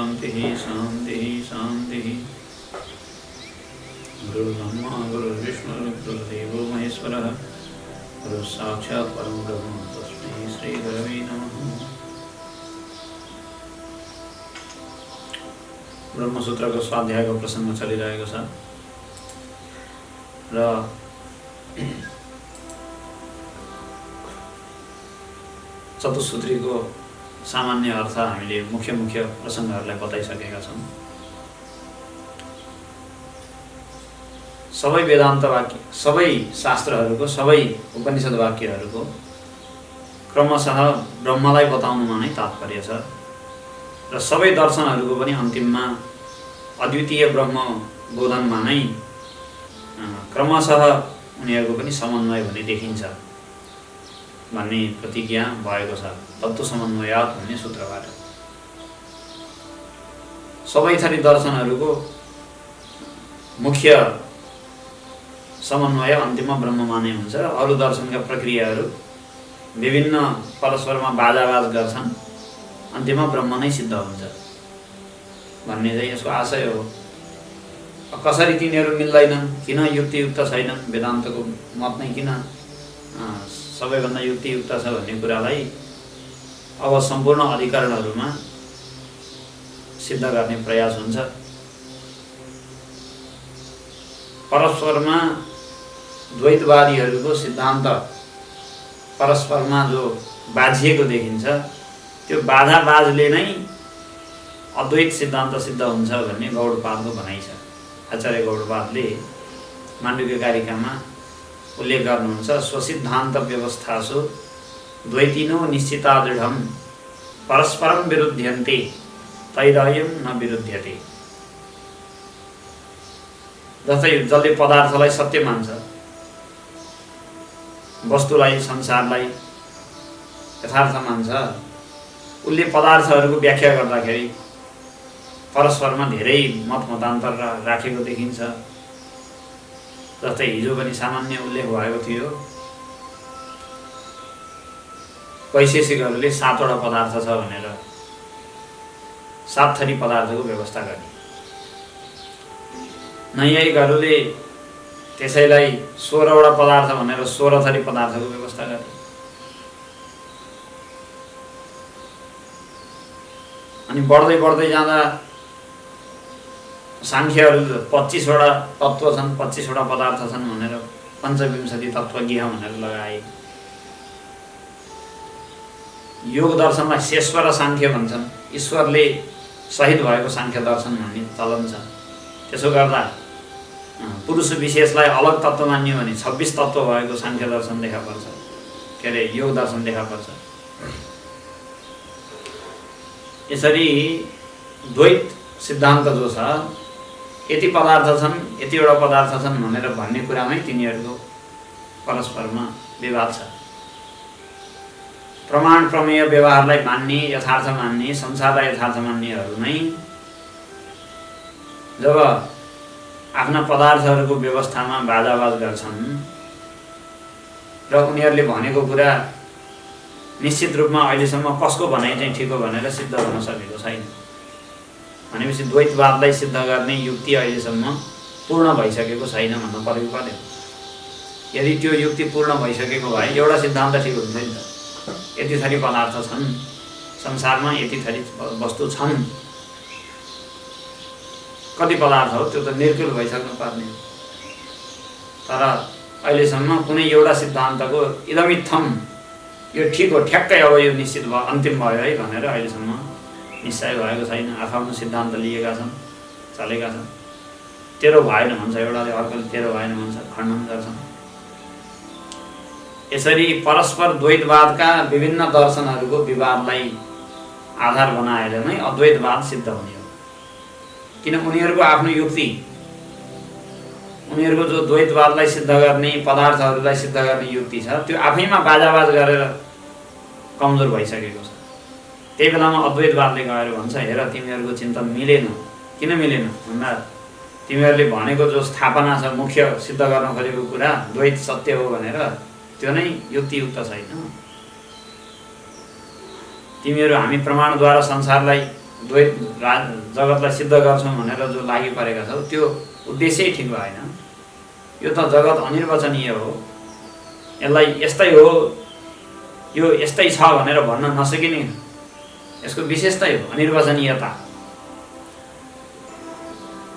शांति शांति शांति। गुरु ब्रह्मा गुरु विष्णु गुरुदेवो महेश्वरः गुरु साक्षात् परम ब्रह्म तस्मै श्री गुरवे नमः। ब्रह्मसूत्रको स्वाध्यायको प्रसङ्ग चलिरहेको छ र चतुसूत्रीको सामान्य अर्थ हामीले मुख्य प्रसङ्गहरूलाई बताइसकेका छौँ। सबै वेदान्त वाक्य, सबै शास्त्रहरूको, सबै उपनिषद वाक्यहरूको क्रमशः ब्रह्मलाई बताउनुमा नै तात्पर्य छ र सबै दर्शनहरूको पनि अन्तिममा अद्वितीय ब्रह्म बोधनमा नै क्रमशः उनीहरूको पनि समन्वय हुने देखिन्छ भन्ने प्रतिज्ञा भएको छ तत्त्व समन्वयात् भन्ने सूत्रबाट। सबै थरी दर्शनहरूको मुख्य समन्वय अन्तिममा ब्रह्ममा नै हुन्छ। अरू दर्शनका प्रक्रियाहरू विभिन्न परस्परमा बाजाबाज गर्छन्, अन्तिममा ब्रह्म नै सिद्ध हुन्छ भन्ने चाहिँ यसको आशय हो। कसरी तिनीहरू मिल्दैनन्, किन युक्तियुक्त छैनन्, वेदान्तको मत नै किन सबैभन्दा युक्तियुक्त छ भन्ने कुरालाई अब सम्पूर्ण अधिकरणहरूमा सिद्ध गर्ने प्रयास हुन्छ। परस्परमा द्वैतवादीहरूको सिद्धान्त परस्परमा जो बाझिएको देखिन्छ, त्यो बाधाबाजले नै अद्वैत सिद्धान्त सिद्ध हुन्छ भन्ने गौडपादको भनाइ छ। आचार्य गौडपादले माण्डुक्य कारिकामा उल्लेख गर्नुहुन्छ, स्वसिद्धान्त व्यवस्थासु द्वैतिनो निश्चिता दृढम परस्परम विरुध्यन्ते तैरयम न विरुध्यते। जस्तै जसले पदार्थलाई सत्य मान्छ, वस्तुलाई संसारलाई यथार्थ मान्छ, उसले पदार्थहरूको व्याख्या गर्दाखेरि परस्परमा धेरै मतमतान्तर राखेको देखिन्छ। जस्तै हिजो पनि सामान्य उल्लेख भएको थियो, वैशेषिकहरूले 7 वटा पदार्थ छ भनेर 7 थरी पदार्थको व्यवस्था गर्ने, नैयायिकहरूले त्यसैलाई 16 वटा पदार्थ भनेर 16 थरी पदार्थको व्यवस्था गर्ने। अनि बढ्दै जाँदा सांख्यहरू 25 वटा तत्त्व छन्, 25 वटा पदार्थ छन् भनेर 25 तत्त्वज्ञ भनेर लगाए। योग दर्शनलाई शेश्वर सांख्य भन्छन्, ईश्वरले सहित भएको सांख्य दर्शन भन्ने चलन छ। त्यसो गर्दा पुरुष विशेषलाई अलग तत्त्व मान्यो भने 26 तत्त्व भएको सांख्य दर्शन देखा पर्छ, के अरे योग दर्शन देखा पर्छ। यसरी द्वैत सिद्धान्त जो छ, यति पदार्थ छन्, यतिवटा पदार्थ छन् भनेर भन्ने कुरामै तिनीहरूको परस्परमा विवाद छ। प्रमाण प्रमेय व्यवहारलाई मान्ने, यथार्थ मान्ने, संसारलाई यथार्थ मान्नेहरू नै जब आफ्ना पदार्थहरूको व्यवस्थामा बाजाबाज गर्छन् र उनीहरूले भनेको कुरा निश्चित रूपमा अहिलेसम्म कसको भनाइ चाहिँ ठिक हो भनेर सिद्ध हुन सकेको छैन भनेपछि द्वैतवादलाई सिद्ध गर्ने युक्ति अहिलेसम्म पूर्ण भइसकेको छैन भन्न पर्यो। यदि त्यो युक्ति पूर्ण भइसकेको भए एउटा सिद्धान्त ठिक हुन्थ्यो नि त। यति थरी पदार्थ छन् संसारमा, यति थरी वस्तु छन्, कति पदार्थ हो त्यो त निर्कुल भइसक्नु पर्ने। तर अहिलेसम्म कुनै एउटा सिद्धान्तको इदमित्थम यो ठिक हो, ठ्याक्कै अब यो निश्चित भयो, अन्तिम भयो है भनेर अहिलेसम्म निश्चय भएको छैन। आफ्नो सिद्धान्त लिएका छन्, चलेका छन्। तेरो भएन भन्छ एउटाले, अर्कोले तेरो भएन भन्छ, खण्डन गर्छन्। यसरी परस्पर द्वैतवादका विभिन्न दर्शनहरूको विवादलाई आधार बनाएर नै अद्वैतवाद सिद्ध हुने हो। किन उनीहरूको आफ्नो युक्ति, उनीहरूको जो द्वैतवादलाई सिद्ध गर्ने, पदार्थहरूलाई सिद्ध गर्ने युक्ति छ, त्यो आफैमा बाजाबाज गरेर कमजोर भइसकेको छ। त्यही बेलामा अद्वैतवादले गएर भन्छ, हेर तिमीहरूको चिन्तन मिलेन। किन मिलेन भन्दा तिमीहरूले भनेको जो स्थापना छ, मुख्य सिद्ध गर्न खोजेको कुरा द्वैत सत्य हो भनेर, त्यो नै युक्तियुक्त छैन। तिमीहरू हामी प्रमाणद्वारा संसारलाई द्वैत जगतलाई सिद्ध गर्छौँ भनेर जो लागि परेका छौ त्यो उद्देश्य ठिक भएन। यो त जगत अनिर्वचनीय हो, यसलाई यस्तै हो, यो यस्तै छ भनेर भन्न नसकिने यसको विशेषतै हो अनिर्वचनीयता।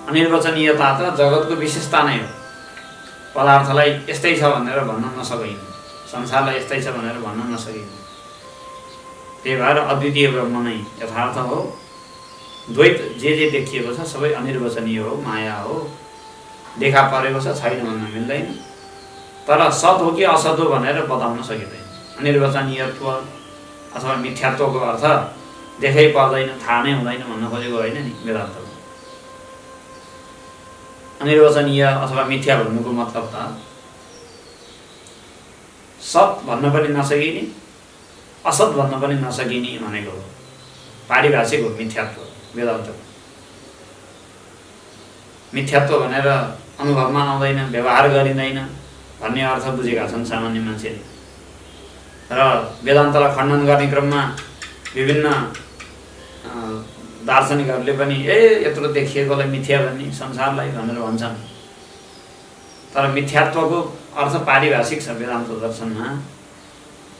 अनिर्वचनीयता त जगतको विशेषता नै हो। पदार्थलाई यस्तै छ भनेर भन्न नसकिने, संसारलाई यस्तै छ भनेर भन्न नसकिने। त्यही भएर अद्वितीय ब्रह्म नै यथार्थ हो। द्वैत जे देखिएको छ सबै अनिर्वचनीय हो, माया हो, देखा परेको छ, छैन भन्न मिल्दैन। तर सत हो कि असत हो भनेर बताउन सकिँदैन। अनिर्वचनीयत्व अथवा मिथ्यात्वको अर्थ देखै पर्दैन, थाहा नै हुँदैन भन्न खोजेको होइन नि वेदान्तमा। अनिर्वचनीय अथवा मिथ्या भन्नुको मतलब त सत भन्न पनि नसकिने, असत भन्न पनि नसकिने भनेको हो। पारिभाषिक हो मिथ्यात्व वेदान्तको। मिथ्यात्व भनेर अनुभवमा आउँदैन, व्यवहार गरिँदैन भन्ने अर्थ बुझेका छन् सामान्य मान्छेले। र वेदान्तलाई खण्डन गर्ने क्रममा विभिन्न दार्शनिकहरूले पनि यत्रो देखिएकोलाई मिथ्या भन्ने संसारलाई भनेर भन्छन्। तर मिथ्यात्वको अर्थ पारिभाषिक छ वेदान्त दर्शनमा।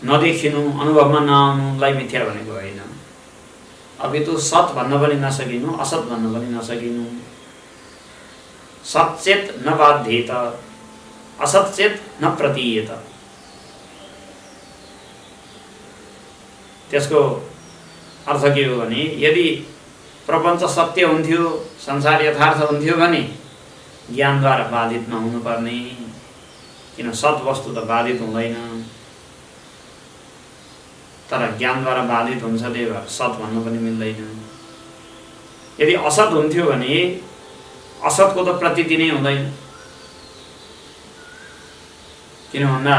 नदेखिनु, अनुभवमा नआउनुलाई मिथ्या भनेको होइन। अपितु सत भन्न पनि नसकिनु, असत भन्न पनि नसकिनु। सच्चेत न बाध्येत, असच्चेत न प्रतीयेत। त्यसको अर्थ के हो भने यदि प्रपञ्च सत्य हुन्थ्यो, संसार यथार्थ हुन्थ्यो भने ज्ञानद्वारा बाधित नहुनुपर्ने। किन सत वस्तु त बाधित हुँदैन, तर ज्ञानद्वारा बाधित हुन्छ, त्यही भएर सत भन्न पनि मिल्दैन। यदि असत हुन्थ्यो भने असतको त प्रतीति नै हुँदैन। किन भन्दा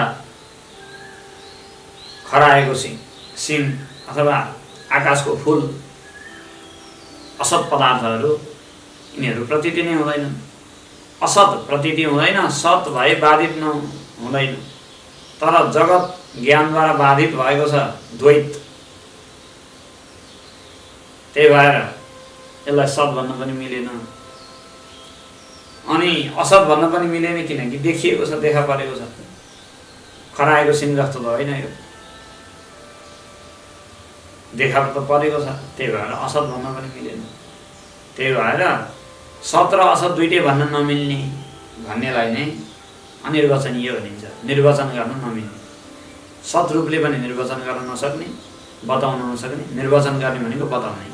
खराएको सिन अथवा आकाशको फूल असत पदार्थहरू यिनीहरू प्रतीति नै हुँदैनन्। असत प्रतीति हुँदैन, सत भए बाधित हुँदैन। तर जगत ज्ञानद्वारा बाधित भएको छ, द्वैत। त्यही भएर यसलाई सत भन्न पनि मिलेन। अनि असत भन्न पनि मिलेन किनकि देखिएको छ, देखा परेको छ। खराएको सिन जस्तो त होइन यो, देखा त परेको छ। त्यही भएर असत भन्न पनि मिलेन। त्यही भएर सत र असत दुइटै भन्न नमिल्ने भन्नेलाई नै अनिर्वचनीय भनिन्छ, निर्वचन गर्न नमिल्ने। सत रूपले पनि निर्वचन गर्न नसक्ने, बताउन नसक्ने। निर्वचन गर्ने भनेको बताउने।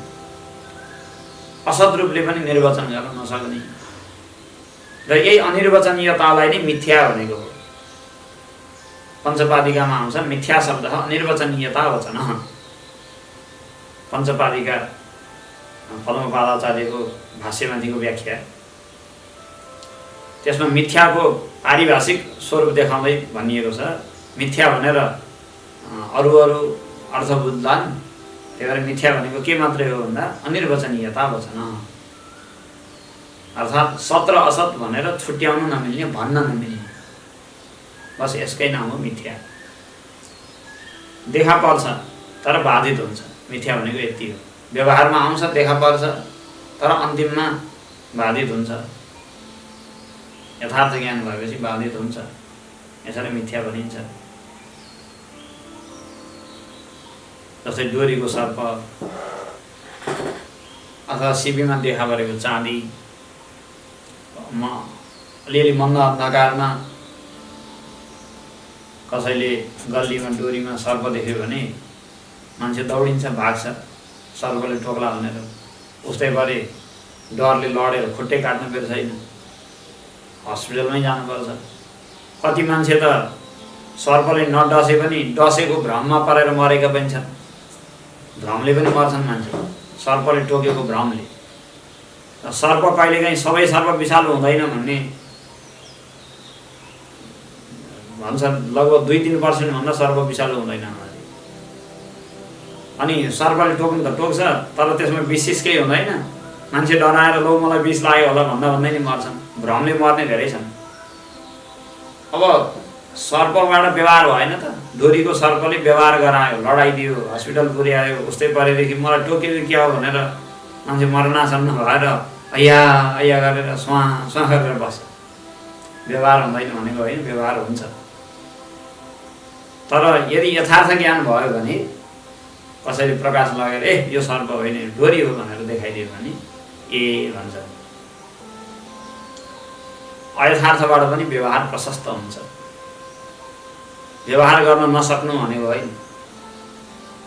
असत रूपले पनि निर्वचन गर्न नसक्ने। र यही अनिर्वचनीयतालाई नै मिथ्या भनेको हो। पञ्चपादिकामा आउँछ मिथ्या शब्द अनिर्वचनीयता वचन। पञ्चपादिका पद्मपादाचार्यको भाष्यमाथिको व्याख्या, त्यसमा मिथ्याको पारिभाषिक स्वरूप देखाउँदै भनिएको छ। मिथ्या भनेर अरू अर्थ बुझ्लान्। त्यही भएर मिथ्या भनेको के मात्रै हो भन्दा अनिर्वचनीयता वचन, अर्थात् सत र असत भनेर छुट्याउन नमिल्ने, भन्न नमिल्ने। बस यसकै नाम हो मिथ्या। देखा पर्छ तर बाधित हुन्छ, मिथ्या भनेको यति हो। व्यवहारमा आउँछ, देखा पर्छ, तर अन्तिममा बाधित हुन्छ। यथार्थ ज्ञान भएपछि बाधित हुन्छ, यसरी मिथ्या भनिन्छ। जस्तै डोरीको सर्प अथवा शिबीमा देखा परेको चाँदी, अलिअलि मन्द अन्धकारमा कसैले गल्लीमा डोरीमा सर्प देख्यो भने मान्छे दौडिन्छ, भाग्छ, सर्पले टोक्ला भनेर। उस्तै गरी डरले लडेर खुट्टै काट्नु पर्छ, छैन, हस्पिटलमै जानुपर्छ। कति मान्छे त सर्पले नडसे पनि डसेको भ्रममा परेर मरेका पनि छन्। भ्रमले पनि मर्छन् मान्छे, सर्पले टोकेको भ्रमले। सर्प कहिलेकाहीँ सबै सर्प विषालु हुँदैन भन्ने भन्छ। लगभग 2-3% भन्दा सर्प विषालु हुँदैन। अनि सर्पले टोक्नु त टोक्छ, तर त्यसमा विशेष केही हुँदैन। मान्छे डराएर लौ मलाई विष लाग्यो होला भन्दै नि मर्छन्। भ्रमले मर्ने धेरै छन्। अब सर्पबाट व्यवहार भएन त, डोरीको सर्पले व्यवहार गरायो, लडाइदियो, हस्पिटल पुर्यायो। उस्तै परेदेखि मलाई टोकेको क्या हो भनेर मान्छे मरणासन्न भएर अया अया गरेर स्वाहा स्वाहा गरेर बस्छ। व्यवहार हुँदैन भनेको होइन, व्यवहार हुन्छ। तर यदि यथार्थ ज्ञान भयो भने कसैले प्रकाश लगेर ए यो सर्प होइन डोरी हो भनेर देखाइदियो भने ए भन्छ। अयथार्थबाट पनि व्यवहार प्रशस्त हुन्छ। व्यवहार गर्न नसक्नु भनेको होइन,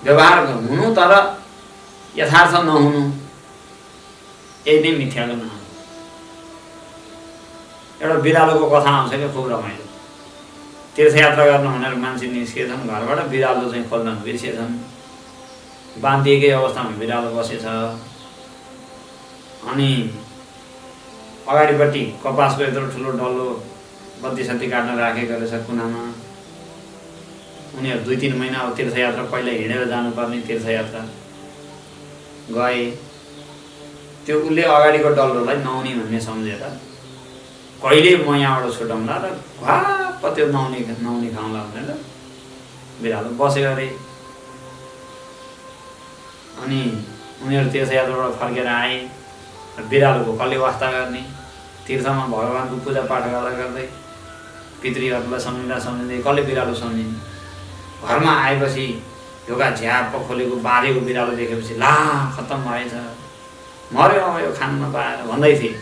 व्यवहार हुनु तर यथार्थ नहुनु, यही नै मिथ्या गर्नु। एउटा बिरालोको कथा आउँछ क्या, खुब रमाइलो। तीर्थयात्रा गर्न भनेर मान्छे निस्किएछन् घरबाट, बिरालो चाहिँ खोल्न बिर्सिएछन्। बाँधिएकै अवस्थामा बिरालो बसेछ। अनि अगाडिपट्टि कपासको यत्रो ठुलो डल्लो बत्ती सत्ती काट्न राखेको रहेछ कुनामा। उनीहरू 2-3 महिना अब तीर्थयात्रा पहिला हिँडेर जानुपर्ने तीर्थयात्रा गए। त्यो उसले अगाडिको डल्लोलाई नहुने भन्ने सम्झेर कहिले म यहाँबाट छुटाउँला र घाप त्यो नहुने खाउँला भनेर बिरालो बस्यो अरे। अनि उनीहरू तीर्थयात्राबाट फर्केर आए। बिरालोको कसले वास्ता गर्ने, तीर्थमा भगवानको पूजापाठ गर्दा गर्दै पितृहरूलाई सम्झिँदै कसले बिरालो सम्झिने। घरमा आएपछि ढोका झ्याप खोलेको बाँधेको बिरालो देखेपछि ला खत्तम भएछ, मर्यो अब यो खानु नपाएर भन्दै थिए।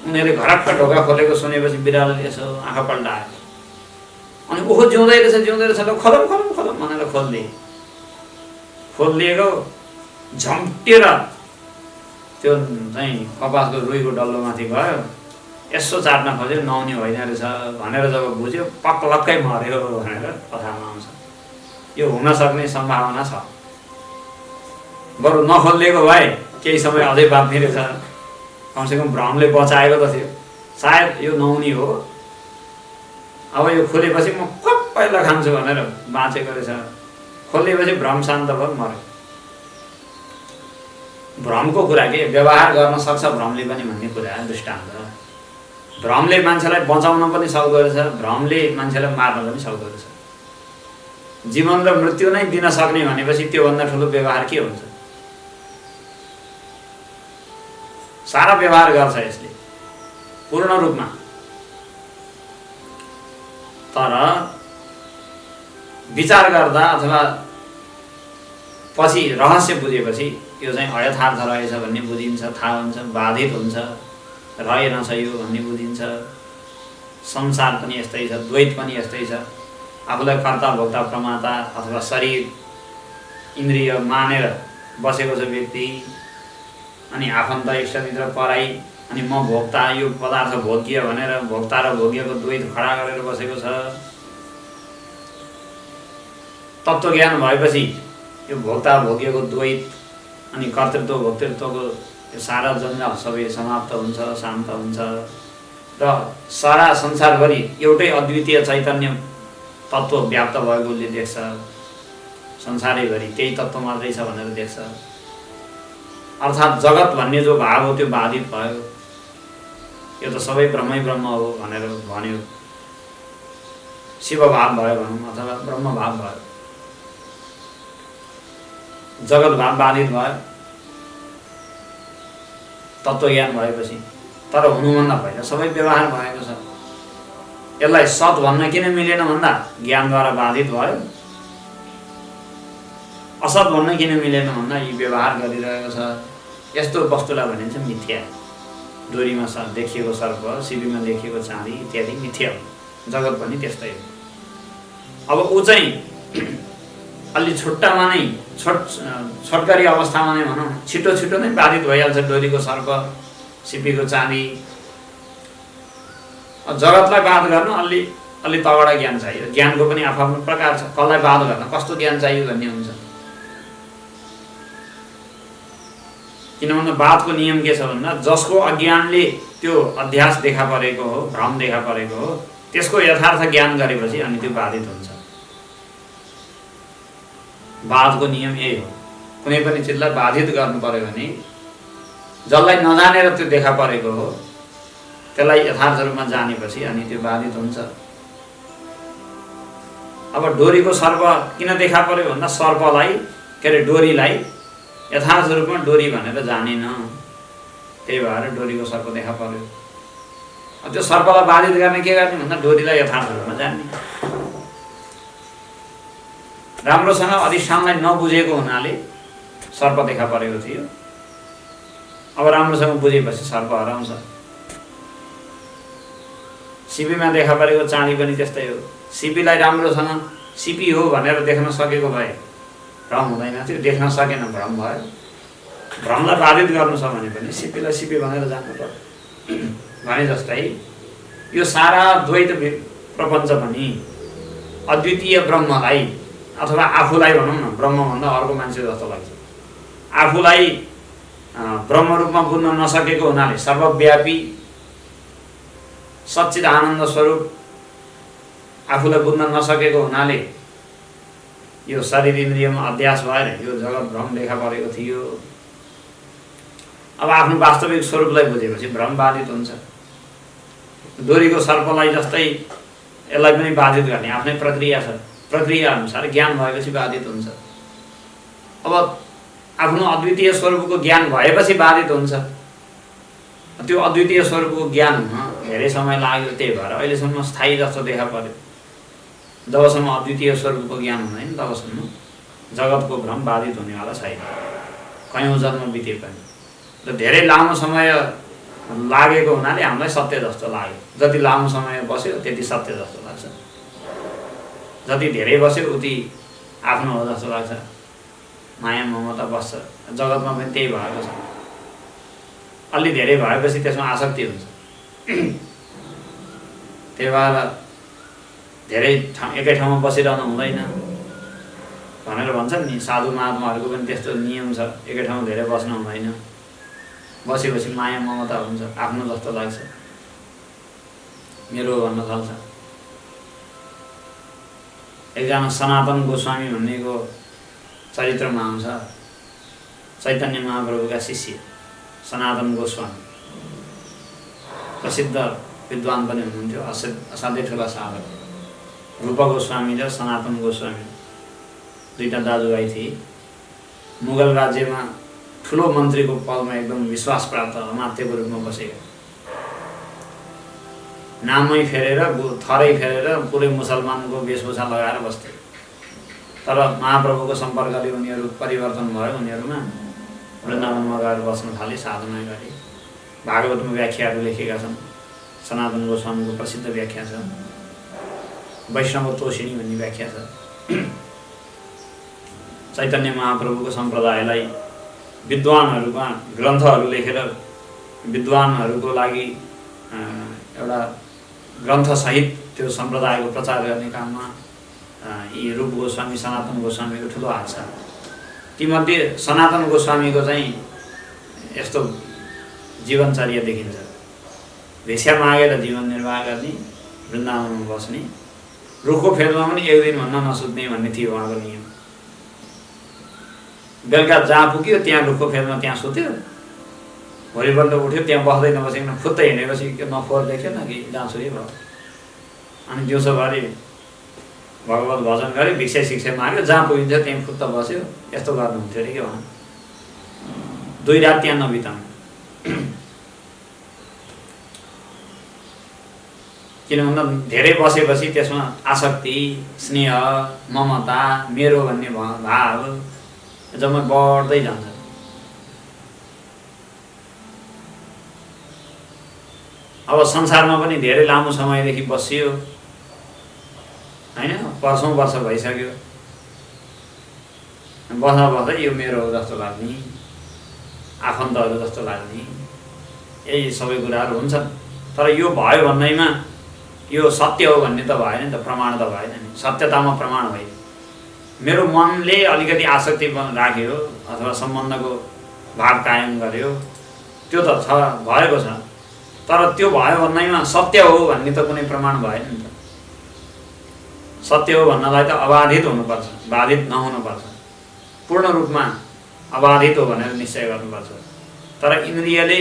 उनीहरूले घरक्क ढोका खोलेको सुनेपछि बिरालोले यसो आँखा पल्टायो। अनि ओहो जिउँदै रहेछ ल खलम भनेर खोलिदिएको झम्टेर त्यो चाहिँ कपासको रुईको डल्लोमाथि गयो। यसो चाट्न खोज्यो, नहुने होइन रहेछ भनेर जब बुझ्यो पक्लक्कै मर्यो भनेर कथामा आउँछ। यो हुन सक्ने सम्भावना छ। बरु नखोलिदिएको भए केही समय अझै बाँच्ने रहेछ, कमसेकम भ्रमले बचाएको त थियो। सायद यो नहुने हो, अब यो खोलेपछि म पहिला खान्छु भनेर बाँचेको रहेछ। खोलेपछि भ्रम शान्त भयो, मर्यो। भ्रमको कुरा के, व्यवहार गर्न सक्छ भ्रमले पनि भन्ने कुरा दृष्टान्त। भ्रमले मान्छेलाई बचाउन पनि सक्दो रहेछ, भ्रमले मान्छेलाई मार्न पनि सक्दो रहेछ। जीवन र मृत्यु नै दिन सक्ने भनेपछि त्योभन्दा ठुलो व्यवहार के हुन्छ। सारा व्यवहार गर्छ यसले पूर्ण रूपमा। तर विचार गर्दा अथवा पछि रहस्य बुझेपछि यो चाहिँ अयथार्थ रहेछ भन्ने बुझिन्छ, थाहा हुन्छ, बाधित हुन्छ, रहेनछ यो भन्ने बुझिन्छ। संसार पनि यस्तै छ, द्वैत पनि यस्तै छ। आफूलाई कर्ता भोक्ता प्रमाता अथवा शरीर इन्द्रिय मानेर बसेको छ व्यक्ति। अनि आफन्त इष्टमित्र पराई, अनि म भोक्ता, यो पदार्थ भोग्य भनेर भोक्ता र भोग्यको द्वैत खडा गरेर बसेको छ। तत्त्वज्ञान भएपछि यो भोक्ता भोग्यको द्वैत अनि कर्तृत्व भोक्तृत्वको यो सारा जन्जाल सबै समाप्त हुन्छ, शान्त हुन्छ र सारा संसारभरि एउटै अद्वितीय चैतन्य तत्त्व व्याप्त भएको उसले देख्छ। संसारैभरि त्यही तत्त्व मात्रै छ भनेर देख्छ। अर्थात् जगत भन्ने जो भाव हो त्यो बाधित भयो। यो त सबै ब्रह्मै ब्रह्म हो भनेर भन्यो। शिव भाव भयो भनौँ अथवा ब्रह्म भाव भयो। जगत भाव बाधित भयो तत्त्वज्ञान भएपछि। तर हुनुभन्दा पहिला सबै व्यवहार भएको छ। यसलाई सत भन्न किन मिलेन भन्दा ज्ञानद्वारा बाधित भयो। असत भन्न किन मिलेन भन्दा यी व्यवहार गरिरहेको छ। यस्तो वस्तुलाई भनिन्छ मिथ्या। डोरीमा देखिएको सर्प, सिबीमा देखिएको चाँदी इत्यादि मिथ्या हो। जगत पनि त्यस्तै हो। अब ऊ चाहिँ अलि छुट्टामा नै छोटकरी अवस्थामा नै भनौँ, छिटो छिटो नै बाधित भइहाल्छ डोरीको सर्प, सिपीको चाँदी। जगतलाई बाध गर्न अलि तगडा ज्ञान चाहियो। ज्ञानको पनि आफ्नो प्रकार छ। कसलाई बाध गर्न कस्तो ज्ञान चाहियो भन्ने हुन्छ। किन भन्दा बाधको नियम के छ भन्दा जसको अज्ञानले त्यो अध्यास देखा परेको हो, भ्रम देखा परेको हो, त्यसको यथार्थ ज्ञान गरेपछि अनि त्यो बाधित हुन्छ। बाधको नियम यही हो। कुनै पनि चिजलाई बाधित गर्नु पर्यो भने जसलाई नजानेर त्यो देखा परेको हो त्यसलाई यथार्थ रूपमा जानेपछि अनि त्यो बाधित हुन्छ। अब डोरीको सर्प किन देखा पर्यो भन्दा सर्पलाई के अरे डोरीलाई यथार्थ रूपमा डोरी भनेर जानिन, त्यही भएर डोरीको सर्प देखा पर्यो। त्यो सर्पलाई बाधित गर्ने के गर्ने भन्दा डोरीलाई यथार्थ रूपमा जान्ने। राम्रोसँग अधिष्ठानलाई नबुझेको हुनाले सर्प देखा परेको थियो। अब राम्रोसँग बुझेपछि सर्प हराउँछ। सिपीमा देखा परेको चाँदी पनि त्यस्तै हो। सिपीलाई राम्रोसँग सिपी हो भनेर देख्न सकेको भए भ्रम हुँदैन थियो, देख्न सकेन भ्रम भयो। भ्रमलाई बाधित गर्नु छ भने पनि सिपीलाई सिपी भनेर जान्नु पर्यो। भने जस्तै यो सारा द्वैत प्रपञ्च पनि अद्वितीय ब्रह्मलाई अथवा आफूलाई भनौँ न, ब्रह्मभन्दा अर्को मान्छे जस्तो लाग्छ, आफूलाई ब्रह्म रूपमा बुझ्न नसकेको हुनाले सर्वव्यापी सच्चिद आनन्द स्वरूप आफूलाई बुझ्न नसकेको हुनाले यो शरीर इन्द्रियमा अध्यास भएर यो जगत भ्रम देखा परेको थियो। अब आफ्नो वास्तविक स्वरूपलाई बुझेपछि भ्रम बाधित हुन्छ। डोरीको सर्पलाई जस्तै यसलाई पनि बाधित गर्ने आफ्नै प्रक्रिया छ। प्रक्रिया अनुसार ज्ञान भएपछि बाधित हुन्छ। अब आफ्नो अद्वितीय स्वरूपको ज्ञान भएपछि बाधित हुन्छ। त्यो अद्वितीय स्वरूपको ज्ञान हुन धेरै समय लाग्यो, त्यही भएर अहिलेसम्म स्थायी जस्तो देखा पर्यो। जबसम्म अद्वितीय स्वरूपको ज्ञान हुँदैन तबसम्म जगतको भ्रम बाधित हुनेवाला छैन, कयौँ जन्म बिते पनि। र धेरै लामो समय लागेको हुनाले हामीलाई सत्य जस्तो लाग्यो। जति लामो समय बस्यो त्यति सत्य जस्तो लाग्छ, जति धेरै बस्यो उति आफ्नो हो जस्तो लाग्छ। माया ममता बस्छ। जगतमा पनि त्यही भएको छ। अलि धेरै भएपछि त्यसमा आसक्ति हुन्छ। त्यही भएर धेरै एकै ठाउँमा बसिरहनु हुँदैन भनेर भन्छन् नि। साधु महात्माहरूको पनि त्यस्तो नियम छ, एकै ठाउँमा धेरै बस्नु हुँदैन। बसेपछि माया ममता हुन्छ, आफ्नो जस्तो लाग्छ, मेरो भन्न थाल्छ। एकजना सनातन गोस्वामी भन्नेको चरित्रमा आउँछ। चैतन्य महाप्रभुका शिष्य सनातन गोस्वामी प्रसिद्ध विद्वान पनि हुनुहुन्थ्यो, असाध्यै ठुला साधक। रूप गोस्वामी र सनातन गोस्वामी दुईटा दाजुभाइ थिए। मुगल राज्यमा ठुलो मन्त्रीको पदमा एकदम विश्वास प्राप्त अमात्यको रूपमा बसेका। नामै फेरेर थरै फेरेर पुरै मुसलमानको वेशभूषा लगाएर बस्थे। तर महाप्रभुको सम्पर्कले उनीहरू परिवर्तन भयो। उनीहरूमा वृन्दावनमा गएर बस्न थाले, साधना गरे। भागवतमा व्याख्याहरू लेखेका छन्। सनातन गोस्वामीको प्रसिद्ध व्याख्या छ, वैष्णव तोषिणी भन्ने व्याख्या छ। चैतन्य महाप्रभुको सम्प्रदायलाई विद्वानहरूमा ग्रन्थहरू लेखेर विद्वानहरूको लागि एउटा ग्रन्थसहित त्यो सम्प्रदायको प्रचार गर्ने काममा यी रूप गोस्वामी सनातन गोस्वामीको ठुलो हात छ। तीमध्ये सनातन गोस्वामीको चाहिँ यस्तो जीवनचर्या देखिन्छ। भिक्षा मागेर जीवन निर्वाह गर्ने, वृन्दावनमा बस्ने, रुखको फेदमा पनि एक दिन भन्न नसुत्ने भन्ने थियो उहाँको नियम। बेलुका जहाँ पुग्यो त्यहाँ रुखको फेदमा त्यहाँ सुत्यो, भोलिपल्ट उठ्यो त्यहाँ बस्दै नबसेकन फुत्तै हिँडेपछि नफोर देख्यो न कि जाँछुरी भयो। अनि दिउँसोभरि भगवत भजन गऱ्यो, भिक्षा शिक्षा माग्यो, जहाँ पुगिन्छ त्यहीँ फुत्त बस्यो। यस्तो गर्नुहुन्थ्यो अरे कि उहाँ। 2 रात त्यहाँ नबिताउनु। किन भन्दा धेरै बसेपछि त्यसमा आसक्ति, स्नेह, ममता, मेरो भन्ने भाव जम्मै बढ्दै जान्छ। अब संसारमा पनि धेरै लामो समयदेखि बसियो हैन, वर्षौं वर्ष भइसक्यो। बस्दा बस्दै यो मेरो हो जस्तो लाग्ने, आफन्तहरू जस्तो लाग्ने, यही सबै कुराहरू हुन्छन्। तर यो भयो भन्दैमा यो सत्य हो भन्ने त भएन नि त, प्रमाण त भएन नि। सत्यतामा प्रमाण भयो। मेरो मनले अलिकति आसक्ति राख्यो अथवा सम्बन्धको भाव कायम गर्यो, त्यो त छ, भएको छ। तर त्यो भयो भन्दैमा सत्य हो भन्ने त कुनै प्रमाण भएन नि त। सत्य हो भन्नलाई त अबाधित हुनुपर्छ, बाधित नहुनुपर्छ। पूर्ण रूपमा अबाधित हो भनेर निश्चय गर्नुपर्छ। तर इन्द्रियले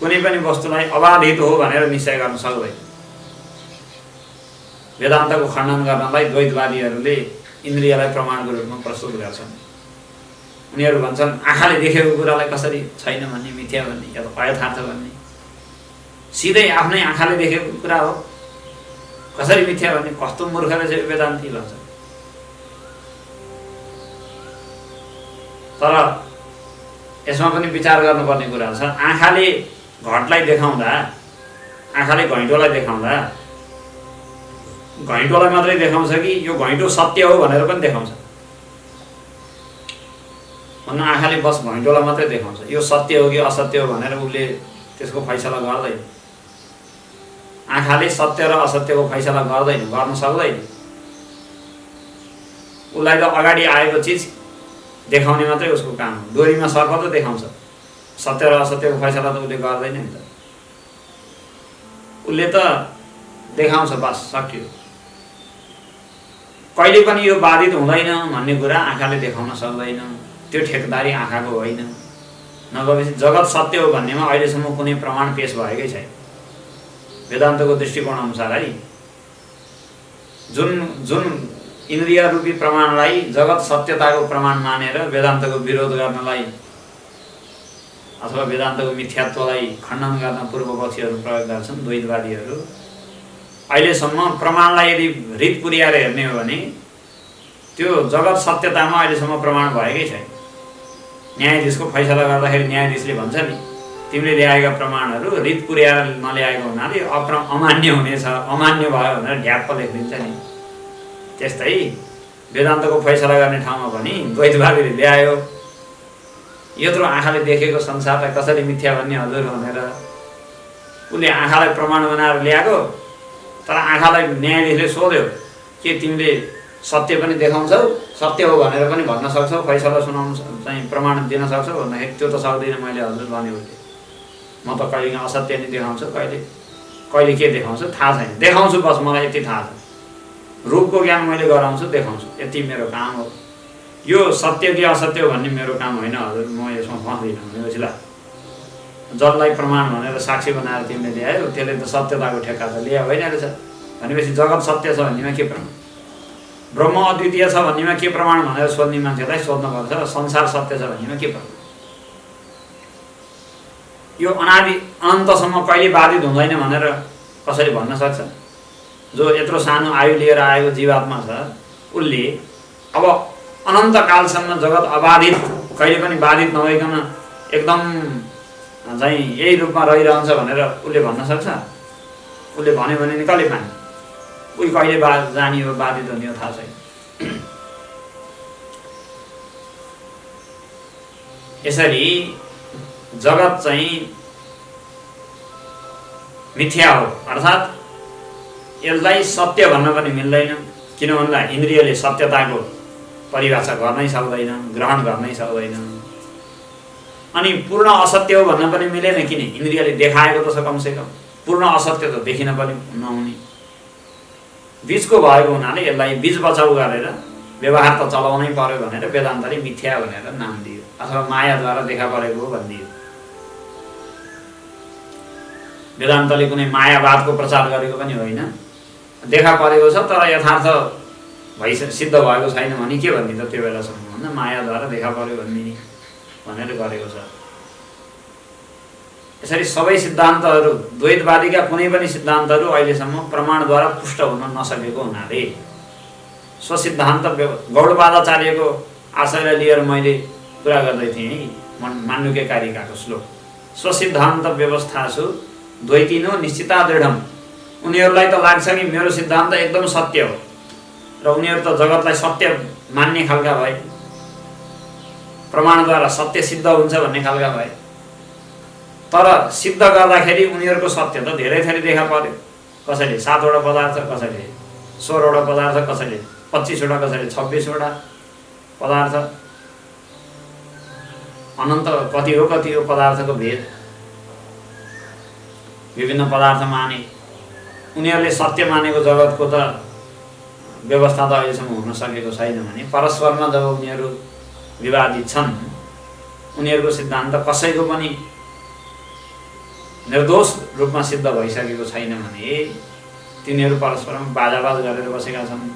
कुनै पनि वस्तुलाई अबाधित हो भनेर निश्चय गर्न सक्दैन। वेदान्तको खण्डन गर्नलाई द्वैतवादीहरूले इन्द्रियलाई प्रमाणको रूपमा प्रस्तुत गर्छन्। उनीहरू भन्छन् आँखाले देखेको कुरालाई कसरी छैन भन्ने, मिथ्या भन्ने या त अयथार्थ भन्ने। सिधै आफ्नै आँखाले देखेको कुरा हो कसरी मिथ्या भन्ने? कस्तो मूर्ख रहेछ यो वेदान्ती भन्छ। तर यसमा पनि विचार गर्नुपर्ने कुरा छ। आँखाले घटलाई देखाउँदा, आँखाले घैँटोलाई देखाउँदा घैँटोलाई मात्रै देखाउँछ कि यो घैँटो सत्य हो भनेर पनि देखाउँछ? भन्नु आँखाले बस घैँटोलाई मात्रै देखाउँछ, यो सत्य हो कि असत्य हो भनेर उसले त्यसको फैसला गर्दैन। आँखाले सत्य र असत्यको फैसला गर्दैन, गर्न सक्दैन। उसलाई त अगाडि आएको चिज देखाउने मात्रै उसको काम हो। डोरीमा सर्प त देखाउँछ, सत्य र असत्यको फैसला त उसले गर्दैन नि त। उसले त देखाउँछ, बस सक्यो। कहिले पनि यो बाधित हुँदैन भन्ने कुरा आँखाले देखाउन सक्दैन। त्यो ठेकदारी आँखाको होइन। नभएपछि जगत सत्य हो भन्नेमा अहिलेसम्म कुनै प्रमाण पेश भएकै छैन वेदान्तको दृष्टिकोण अनुसार है। जुन जुन इन्द्रिय रूपी प्रमाणलाई जगत सत्यताको प्रमाण मानेर वेदान्तको विरोध गर्नलाई अथवा वेदान्तको मिथ्यात्वलाई खण्डन गर्न पूर्वपक्षीहरू प्रयोग गर्छन्, द्वैतवादीहरू। अहिलेसम्म प्रमाणलाई यदि रित पुर्याएर हेर्ने हो भने त्यो जगत सत्यतामा अहिलेसम्म प्रमाण भएकै छैन। न्यायाधीशको फैसला गर्दाखेरि न्यायाधीशले भन्छ नि, तिमीले ल्याएका प्रमाणहरू रित पुर्याएर नल्याएको हुनाले अमान्य हुनेछ, अमान्य भयो भनेर ढ्याप्प लेखिदिन्छ नि। त्यस्तै वेदान्तको फैसला गर्ने ठाउँमा पनि द्वैतवादीले ल्यायो, यत्रो आँखाले देखेको संसारलाई कसरी मिथ्या भन्ने हजुर भनेर उसले आँखालाई प्रमाण बनाएर ल्याएको। तर आँखालाई न्यायाधीशले सोध्यो के तिमीले सत्य पनि देखाउँछौ, सत्य हो भनेर पनि भन्न सक्छौ, फैसला सुनाउनु चाहिँ प्रमाण दिन सक्छौ भन्दाखेरि त्यो त सक्दैन मैले हजुर भने उसले। म त कहिले असत्य नि देखाउँछु, कहिले के देखाउँछु थाहा छैन, देखाउँछु बस मलाई यति थाहा छ। रूपको ज्ञान मैले गराउँछु, देखाउँछु, यति मेरो काम हो। यो सत्य कि असत्य हो भन्ने मेरो काम होइन हजुर, म यसमा पस्दिनँ भनेपछि ल जसलाई प्रमाण भनेर साक्षी बनाएर तिमीले ल्यायो त्यसले त सत्यताको ठेक्का त ल्या होइन रहेछ भनेपछि जगत सत्य छ भन्नेमा के प्रमाण? ब्रह्म अद्वितीय छ भन्नेमा के प्रमाण भनेर सोध्ने मान्छेलाई सोध्नुपर्छ। संसार सत्य छ भन्नेमा के प्रमाण? यो अनादि अनन्तसम्म कहिले बाधित हुँदैन भनेर कसैले भन्न सक्छ? जो यत्रो सानो आयु लिएर आएको जीवात्मा छ उसले अब अनन्त कालसम्म जगत अबाधित कहिले पनि बाधित नभइकन एकदम चाहिँ यही रूपमा रहिरहन्छ भनेर उसले भन्न सक्छ? उसले भन्यो भने नि कसले माने? उही कहिले जाने हो बाधित हुने हो थाहा छैन। यसरी जगत चाहिँ मिथ्या हो अर्थात् यसलाई सत्य भन्न पनि मिल्दैन। किन भन्दा इन्द्रियले सत्यताको परिभाषा गर्नै सक्दैन, ग्रहण गर्नै सक्दैन। अनि पूर्ण असत्य हो भन्न पनि मिलेन, किन इन्द्रियले देखाएको त छ कमसेकम। पूर्ण असत्य त देखिन पनि नहुने, बीचको भएको हुनाले यसलाई बीच बचाउ गरेर व्यवहार त चलाउनै पर्यो भनेर वेदान्तले मिथ्या भनेर नाम दियो अथवा मायाद्वारा देखा परेको हो भनिदियो। वेदान्तले कुनै मायावादको प्रचार गरेको पनि होइन, देखा परेको छ तर यथार्थ सिद्ध भएको छैन भने के भन्ने त त्यो बेलासम्म भन्दा मायाद्वारा देखा पर्यो भन्ने भनेर गरेको छ। यसरी सबै सिद्धान्तहरू द्वैतवादीका कुनै पनि सिद्धान्तहरू अहिलेसम्म प्रमाणद्वारा पुष्ट हुन नसकेको हुनाले स्वसिद्धान्त गौडपादाचार्यको आशयलाई लिएर मैले कुरा गर्दै थिएँ माण्डुक्य कारिकाको श्लोक। स्वसिद्धान्त व्यवस्थासु द्वैतिनो निश्चिता दृढम। उनीहरूलाई त लाग्छ कि मेरो सिद्धान्त एकदम सत्य हो र उनीहरू त जगतलाई सत्य मान्ने खालका भए, प्रमाणद्वारा सत्य सिद्ध हुन्छ भन्ने खालका भए। तर सिद्ध गर्दाखेरि उनीहरूको सत्य त धेरै थरी देखा पर्यो। कसैले 7 वटा पदार्थ, कसैले 16 वटा पदार्थ, कसैले 25 वटा, कसैले 26 वटा पदार्थ, अनन्त कति हो पदार्थको भेद। विभिन्न पदार्थ माने उनीहरूले सत्य मानेको जगतको त व्यवस्था त अहिलेसम्म हुन सकेको छैन भने परस्परमा जब उनीहरू विवादित छन्, उनीहरूको सिद्धान्त कसैको पनि निर्दोष रूपमा सिद्ध भइसकेको छैन भने तिनीहरू परस्परमा बाजाबाज गरेर बसेका छन्।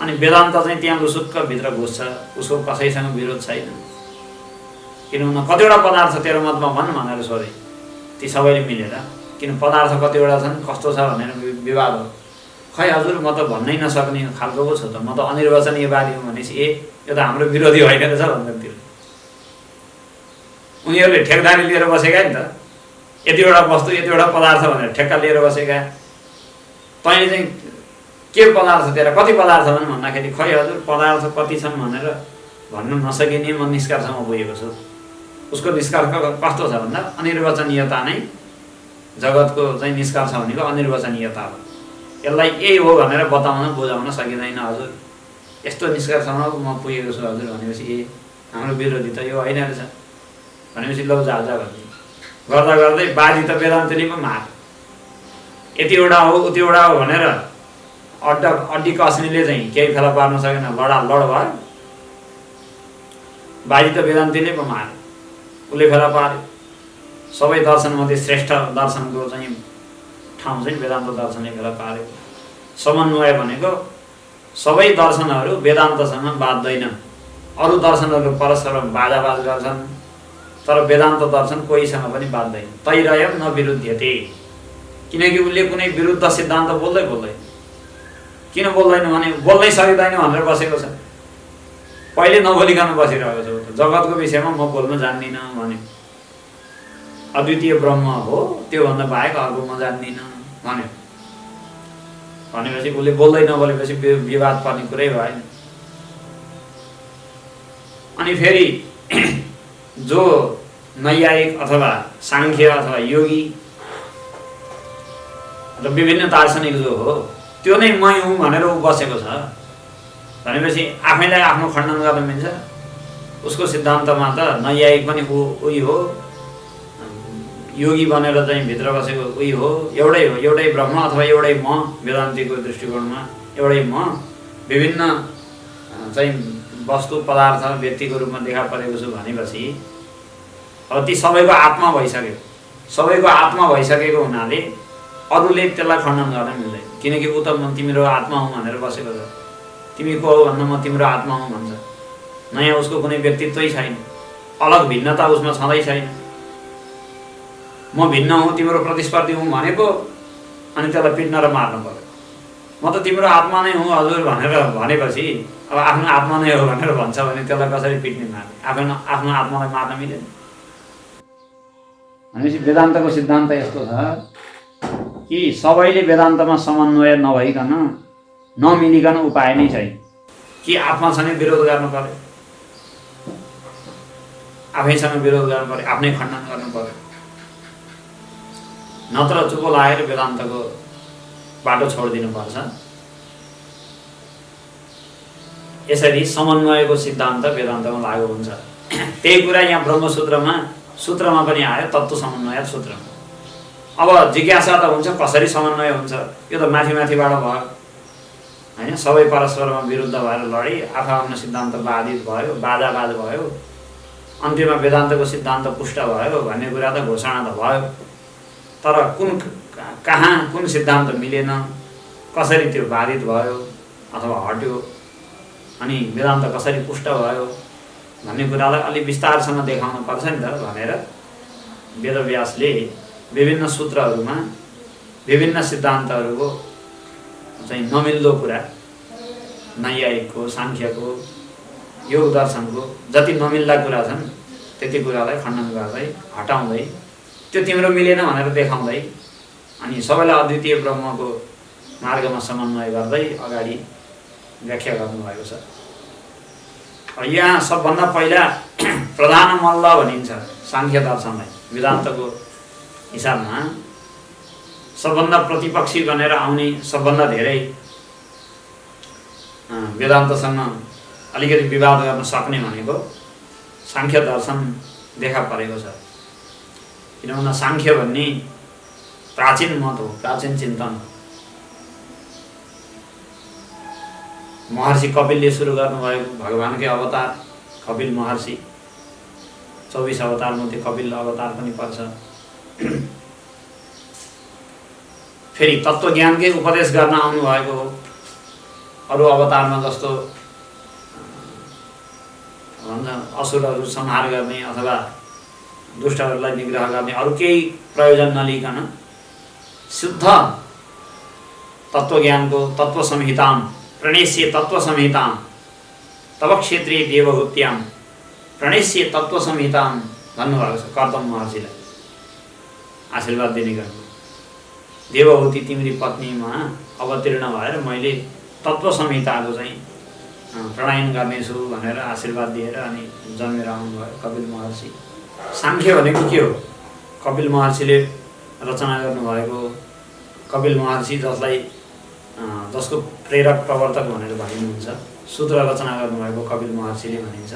अनि वेदान्त चाहिँ त्यहाँ लुसुक्क भित्र घुस्छ, उसको कसैसँग विरोध छैन। किनभने कतिवटा पदार्थ तेरो मतमा भन् भनेर सोधे, ती सबैले मिलेर। किन पदार्थ कतिवटा छन्, कस्तो छ भनेर विवाद हो। खै हजुर म त भन्नै नसक्ने खालको पो छु त, म त अनिर्वचनीयवादी हुँ भनेपछि यो त हाम्रो विरोधी होइन रहेछ भन्दैतिर। उनीहरूले ठेकदारी लिएर बसेका नि त, यतिवटा वस्तु यतिवटा पदार्थ भनेर ठेक्का लिएर बसेका। तैँले चाहिँ के पदार्थ तेरा कति पदार्थ भन् भन्दाखेरि खै हजुर पदार्थ कति छन् भनेर भन्नु नसकिने म निष्कर्षमा पुगेको छु। उसको निष्कर्ष कस्तो छ भन्दा अनिर्वचनीयता नै जगतको चाहिँ निष्कर्ष भनेको अनिर्वचनीयता हो। यसलाई यही हो भनेर बताउन बुझाउन सकिँदैन हजुर, यस्तो निष्कर्षमा म पुगेको छु हजुर भनेपछि ए हाम्रो विरोधी त यो होइन रहेछ भनेपछि लौ जा भन्ने गर्दा गर्दै बाजी त वेदान्तले पो मार, यतिवटा हो उतिवटा हो भनेर अड्डी कस्नेले चाहिँ केही फेला पार्न सकेन, लड भयो। बाजी त वेदान्तले पो मार, उसले फेला पार्यो। सबै दर्शनमध्ये श्रेष्ठ दर्शनको चाहिँ ठाउँ चाहिँ वेदान्त दर्शनले फेला पार्यो। समन्वय भनेको सबै दर्शनहरू वेदान्तसँग बाँध्दैन, अरू दर्शनहरू परस्पर बाजाबाज गर्छन्, तर वेदान्त दर्शन कोहीसँग पनि बाँध्दैन। तैरयम न विरुध्यते, किनकि उसले कुनै विरुद्ध सिद्धान्त बोल्दैन। किन बोल्दैन भने बोल्नै सकिँदैन भनेर बसेको छ, पहिले नबोलिकन बसिरहेको छ। जगतको विषयमा म बोल्न जान्दिनँ भने अद्वितीय ब्रह्म हो, त्योभन्दा बाहेक अर्को म जान्दिनँ भन्यो भनेपछि उसले बोल्दै नबोलेपछि विवाद पर्ने कुरै भएन। अनि फेरि जो नैयायिक अथवा सांख्य अथवा योगी र विभिन्न दार्शनिक जो हो त्यो नै मै हुँ भनेर ऊ बसेको छ भनेपछि आफैलाई आफ्नो खण्डन गर्न मिल्छ। उसको सिद्धान्तमा त नैयायिक पनि उही हो, योगी बनेर चाहिँ भित्र बसेको उही हो, एउटै ब्रह्म अथवा एउटै म, वेदान्तीको दृष्टिकोणमा एउटै म विभिन्न चाहिँ वस्तु पदार्थ व्यक्तिको रूपमा देखा परेको छु भनेपछि अब ती सबैको आत्मा भइसक्यो। सबैको आत्मा भइसकेको हुनाले अरूले त्यसलाई खण्डन गर्न मिल्दैन, किनकि ऊ त म तिम्रो आत्मा हुँ भनेर बसेको छ। तिमी को हो भन्दा म तिम्रो आत्मा हुँ भन्छ। नयाँ उसको कुनै व्यक्तित्वै छैन, अलग भिन्नता उसमा छँदै छैन। म भिन्न हुँ, तिम्रो प्रतिस्पर्धी हुँ भनेको अनि त्यसलाई पिट्न र मार्नु पर्यो। म त तिम्रो आत्मा नै हुँ हजुर भनेर भनेपछि अब आफ्नो आत्मा नै हो भनेर भन्छ भने त्यसलाई कसरी पिट्ने मार्ने? आफ्नो आत्मालाई मार्न मिलेन। भनेपछि वेदान्तको सिद्धान्त यस्तो छ कि सबैले वेदान्तमा समन्वय नभइकन नमिलिकन उपाय नै छैन। कि आत्मासँग विरोध गर्नु पर्यो, आफैसँग विरोध गर्नु पर्यो, आफ्नै खण्डन गर्नु पर्यो, नत्र चुप लागेर वेदान्तको बाटो छोडिदिनुपर्छ। यसरी समन्वयको सिद्धान्त वेदान्तमा लागू हुन्छ। त्यही कुरा यहाँ ब्रह्मसूत्रमा पनि आयो, तत्त्व समन्वय सूत्रमा। अब जिज्ञासा त हुन्छ कसरी समन्वय हुन्छ, यो त माथिबाट भयो होइन। सबै परस्परमा विरुद्ध भएर लडी आफ्नो सिद्धान्त बाधित भयो, बाजाबाज भयो, अन्त्यमा वेदान्तको सिद्धान्त पुष्ट भयो भन्ने कुरा त घोषणा त भयो। तर कहाँ कुन सिद्धान्त मिलेन, कसरी त्यो बाधित भयो अथवा हट्यो, अनि वेदान्त कसरी पुष्ट भयो भन्ने कुरालाई अलि विस्तारसँग देखाउनु पर्छ नि त भनेर वेदव्यासले विभिन्न सूत्रहरूमा विभिन्न सिद्धान्तहरूको चाहिँ नमिल्दो कुरा, नैयायिकको, सांख्यको, योग दर्शनको जति नमिल्दा कुरा छन् त्यति कुरालाई खण्डन गर्दै हटाउँदै त्यो तिम्रो मिलेन भनेर देखाउँदै अनि सबैलाई अद्वितीय ब्रह्मको मार्गमा समन्वय गर्दै अगाडि व्याख्या गर्नुभएको छ। यहाँ सबभन्दा पहिला प्रधान मल्ल भनिन्छ सांख्य दर्शनलाई। वेदान्तको हिसाबमा सबभन्दा प्रतिपक्षी बनेर आउने, सबभन्दा धेरै वेदान्तसँग अलिकति विवाद गर्न सक्ने भनेको सांख्य दर्शन देखा परेको छ। किनभने सांख्य भन्ने प्राचीन मत हो, प्राचीन चिन्तन। महर्षि कपिलले सुरु गर्नुभएको भगवानकै अवतार कपिल महर्षि, 24 अवतार मध्ये कपिल अवतार पनि पर्छ। फेरि तत्त्वज्ञानकै उपदेश गर्न आउनुभएको हो। अरू अवतारमा जस्तो भन्छ असुरहरू संहार गर्ने अथवा दुष्टहरूलाई निग्रह गर्ने अरू केही प्रयोजन नलिकन शुद्ध तत्त्वज्ञानको तत्त्व संहिताम प्रणेश्य तत्त्व संहिताम तब क्षेत्रीय देवहूत्याम प्रणेश्य तत्त्व संहिताम भन्नुभएको छ कर्दम महर्षिलाई आशीर्वाद दिने गर्नु। देवहूति तिम्री पत्नीमा अवतीर्ण भएर मैले तत्त्व संहिताको चाहिँ प्रणयन गर्नेछु भनेर आशीर्वाद दिएर अनि जन्मेर आउनुभयो कपिल महर्षि। सांख्य भनेको के हो? कपिल महर्षिले रचना गर्नुभएको, कपिल महर्षि जसको प्रेरक प्रवर्तक भनेर भनिनुहुन्छ, सूत्र रचना गर्नुभएको कपिल महर्षिले भनिन्छ।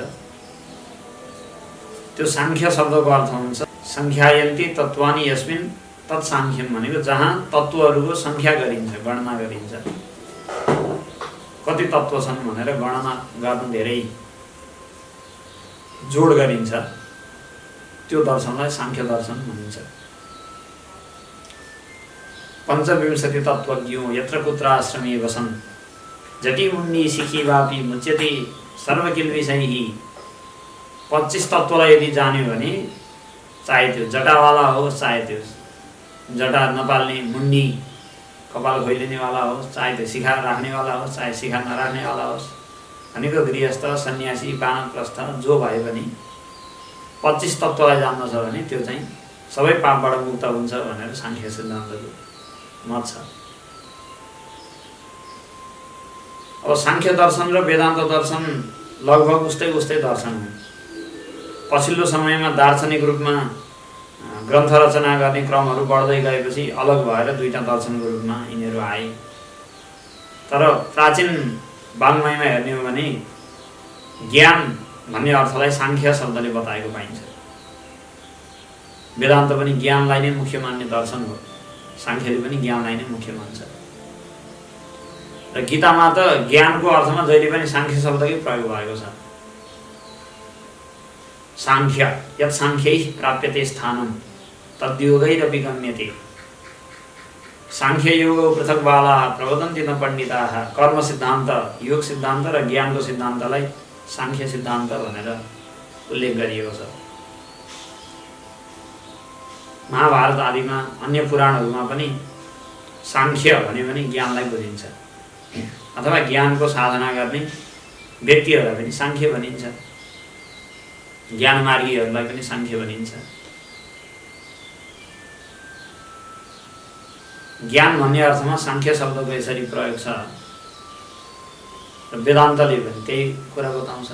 त्यो सांख्य शब्दको अर्थ हुन्छ संख्यायन्ति तत्त्वानि यस्मिन् तत्साङ्ख्यम भनेको जहाँ तत्त्वहरूको सङ्ख्या गरिन्छ, गणना गरिन्छ। कति तत्त्व छन् भनेर गणना गर्न धेरै जोड गरिन्छ, त्यो दर्शनलाई सांख्य दर्शन भनिन्छ। पञ्चविंशति तत्त्वज्ञो यत्र कुत्र आश्रमे वसन् जटि मुन्नी सिखी वापी मुच्यते सर्वकिल्बिषैः। 25 तत्त्वलाई यदि जान्यो भने चाहे त्यो जटावाला होस्, चाहे त्यो जटा नपाल्ने मुन्नी कपाल खोइलिनेवाला होस्, चाहे त्यो शिखा राख्नेवाला होस्, चाहे शिखा नराख्नेवाला होस्, भनेको गृहस्थ सन्यासी वानप्रस्थ जो भए पनि 25 तत्त्वलाई जान्दछ भने त्यो चाहिँ सबै पापबाट मुक्त हुन्छ भनेर सांख्य सिद्धान्तको मत छ। अब सांख्य दर्शन र वेदान्त दर्शन लगभग उस्तै दर्शन हुन्। पछिल्लो समयमा दार्शनिक रूपमा ग्रन्थ रचना गर्ने क्रमहरू बढ्दै गएपछि अलग भएर दुईटा दर्शनको रूपमा यिनीहरू आए। तर प्राचीन वाङ्मयमा हेर्ने हो भने ज्ञान भन्ने अर्थलाई सांख्य शब्दले बताएको पाइन्छ। वेदान्त पनि ज्ञानलाई नै मुख्य मान्ने दर्शन हो, सांख्यले पनि ज्ञानलाई नै मुख्य मान्छ। र गीतामा त ज्ञानको अर्थमा जहिले पनि सांख्य शब्दकै प्रयोग भएको छ। सांख्य यत् सांख्यै प्राप्यते स्थानं तद्योगैरपि गम्यते। सांख्य योग पृथक बाला प्रवदन्ति न पण्डिताः। कर्म सिद्धान्त, योग सिद्धान्त र ज्ञानको सिद्धान्तलाई सांख्य सिद्धान्त भनेर उल्लेख गरिएको छ। महाभारत आदिमा अन्य पुराणहरूमा पनि सांख्य भन्यो भने ज्ञानलाई बुझिन्छ, अथवा ज्ञानको साधना गर्ने व्यक्तिहरूलाई पनि सांख्य भनिन्छ, ज्ञानमार्गीहरूलाई पनि सांख्य भनिन्छ। ज्ञान भन्ने अर्थमा सांख्य शब्दको यसरी प्रयोग छ र वेदान्तले पनि त्यही कुरा बताउँछ।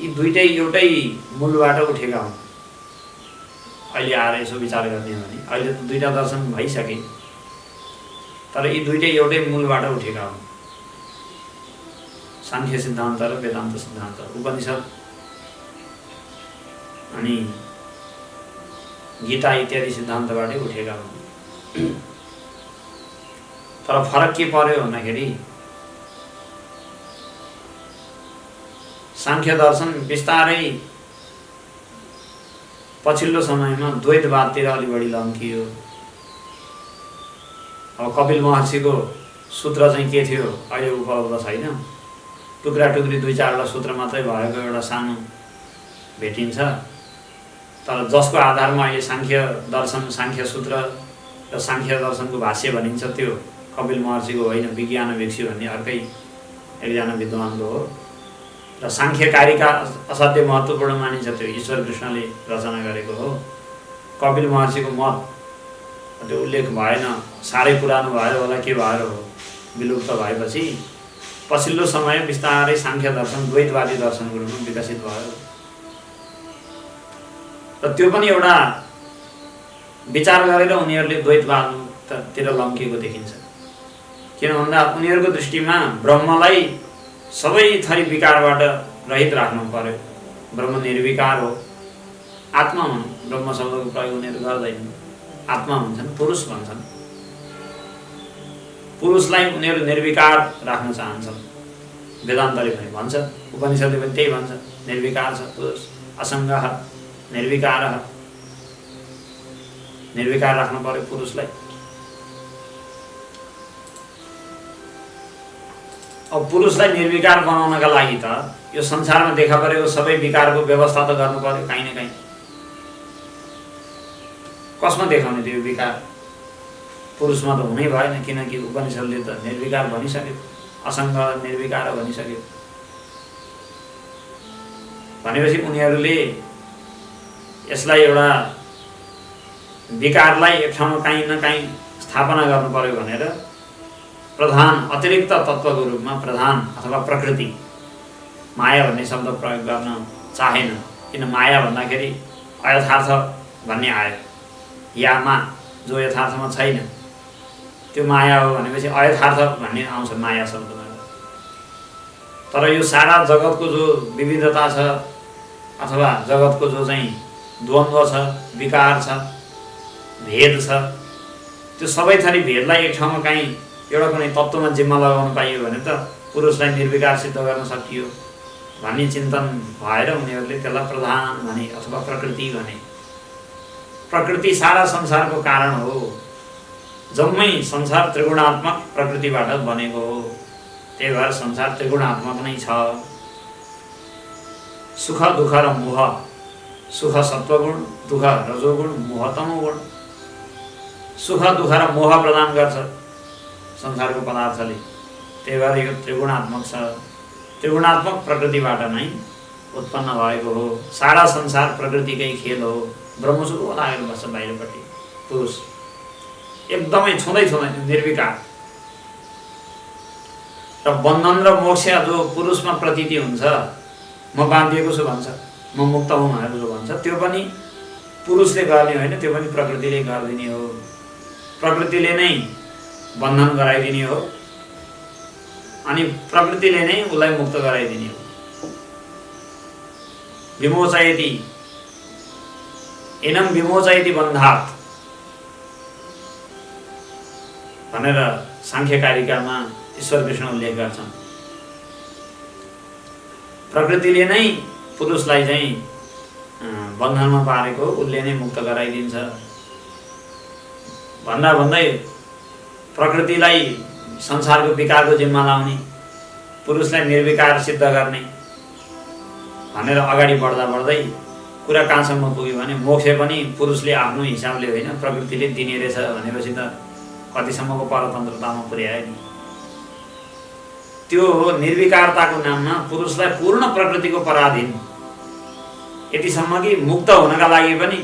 यी दुईटै एउटै मूलबाट उठेका हुन्। अहिले आएर यसो विचार गर्ने हो भने अहिले त दुईटा दर्शन भइसके, तर यी दुईटै एउटै मूलबाट उठेका हुन्, सांख्य सिद्धान्त र वेदान्त सिद्धान्त। उपनिषद अनि गीता इत्यादि सिद्धान्तबाटै उठेका हुन्। तर फरक के पर्यो भन्दाखेरि सांख्य दर्शन बिस्तारै पछिल्लो समयमा द्वैतवादतिर अलि बढी लम्कियो। अब कपिल महर्षिको सूत्र चाहिँ के थियो अहिले उपलब्ध छैन, टुक्रा टुक्री 2-4वटा सूत्र मात्रै भएको एउटा सानो भेटिन्छ। तर जसको आधारमा अहिले सांख्य दर्शन, सांख्य सूत्र र सांख्य दर्शनको भाष्य भनिन्छ त्यो कपिल महर्षिको होइन, विज्ञान भिक्षु भन्ने अर्कै एकजना विद्वानको हो। र सांख्यकारिका असाध्य महत्त्वपूर्ण मानिन्छ, त्यो ईश्वर कृष्णले रचना गरेको हो। कपिल महर्षिको मत त्यो उल्लेख भएन, साह्रै पुरानो भएर होला के भएर हो, विलुप्त भएपछि पछिल्लो समय बिस्तारै सांख्य दर्शन द्वैतवादी दर्शनको रूपमा विकसित भयो। र त्यो पनि एउटा विचार गरेर उनीहरूले द्वैतवादतिर लम्किएको देखिन्छ। किन भन्दा उनीहरूको दृष्टिमा ब्रह्मलाई सबै थरी विकारबाट रहित राख्नु पर्यो। ब्रह्म निर्विकार हो, आत्मा भनौँ, ब्रह्म शब्दको प्रयोग उनीहरू गर्दैनन्, आत्मा भन्छन्, पुरुष भन्छन्। पुरुषलाई उनीहरू निर्विकार राख्न चाहन्छन्। वेदान्तले पनि भन्छ, उपनिषदले पनि त्यही भन्छ, निर्विकार छ पुरुष, असङ्गः निर्विकारः, निर्विकार राख्नु पर्यो पुरुषलाई। अब पुरुषलाई निर्विकार बनाउनका लागि त यो संसारमा देखा परेको सबै विकारको व्यवस्था त गर्नु पर्यो कहीँ न कहीँ। कसमा देखाउने त्यो विकार? पुरुषमा त हुनै भएन, किनकि उपनिषदले त निर्विकार भनिसक्यो, असङ्ग निर्विकार भनिसक्यो। भनेपछि उनीहरूले यसलाई एउटा विकारलाई एक ठाउँमा कहीँ न कहीँ स्थापना गर्नु पर्यो भनेर प्रधान अतिरिक्त तत्त्वको रूपमा प्रधान अथवा प्रकृति, माया भन्ने शब्द प्रयोग गर्न चाहेन, किन माया भन्दाखेरि अयथार्थ भन्ने आयो, यामा जो यथार्थमा छैन त्यो माया हो भनेपछि अयथार्थ भन्ने आउँछ माया शब्दमा। तर यो सारा जगतको जो विविधता छ अथवा जगतको जो चाहिँ द्वन्द्व छ, विकार छ, भेद छ, त्यो सबै थरी भेदलाई एक ठाउँमा कहीँ एउटा कुनै तत्त्वमा जिम्मा लगाउनु पाइयो भने त पुरुषलाई निर्विकार सिद्ध गर्न सकियो भन्ने चिन्तन भएर उनीहरूले त्यसलाई प्रधान भने अथवा प्रकृति भने। प्रकृति सारा संसारको कारण हो, जम्मै संसार त्रिगुणात्मक प्रकृतिबाट बनेको हो, त्यही भएर संसार त्रिगुणात्मक नै छ। सुख दुःख र मोह, सुख सत्वगुण, दुःख रजोगुण, मोह तमोगुण। सुख दुःख र मोह प्रदान गर्छ संसारको पदार्थले, त्यही भएर यो त्रिगुणात्मक छ। त्रिगुणात्मक प्रकृतिबाट नै उत्पन्न भएको हो। सारा संसार प्रकृतिकै खेल हो। ब्रह्मसुख लागेर बस्छ बाहिरपट्टि पुरुष, एकदमै छुँदै छुँदैन, निर्विकार। र बन्धन र मोक्ष जो पुरुषमा प्रतीति हुन्छ, म बाँधिएको छु भन्छ, म मुक्त हुँ भनेर जो भन्छ, त्यो पनि पुरुषले गर्ने होइन, त्यो पनि प्रकृतिले गरिदिने हो। प्रकृतिले नै बन्धन गराइदिने हो अनि प्रकृतिले नै उसलाई मुक्त गराइदिने हो। विमोचयति एनम विमोचयति बन्धात् भनेर सांख्यकारिकामा ईश्वर विष्णु उल्लेख गर्छन्। प्रकृतिले नै पुरुषलाई चाहिँ बन्धनमा पारेको, उसले नै मुक्त गराइदिन्छ। भन्दा भन्दै प्रकृतिलाई संसारको विकारको जिम्मा लाउने, पुरुषलाई निर्विकार सिद्ध गर्ने भनेर अगाडि बढ्दा बढ्दै कुरा कहाँसम्म पुग्यो भने मोक्ष पनि पुरुषले आफ्नो हिसाबले होइन प्रकृतिले दिने रहेछ भनेपछि त कतिसम्मको परतन्त्रतामा पुर्यायो नि। त्यो निर्विकारताको नाममा पुरुषलाई पूर्ण प्रकृतिको पराधीन, यतिसम्म कि मुक्त हुनका लागि पनि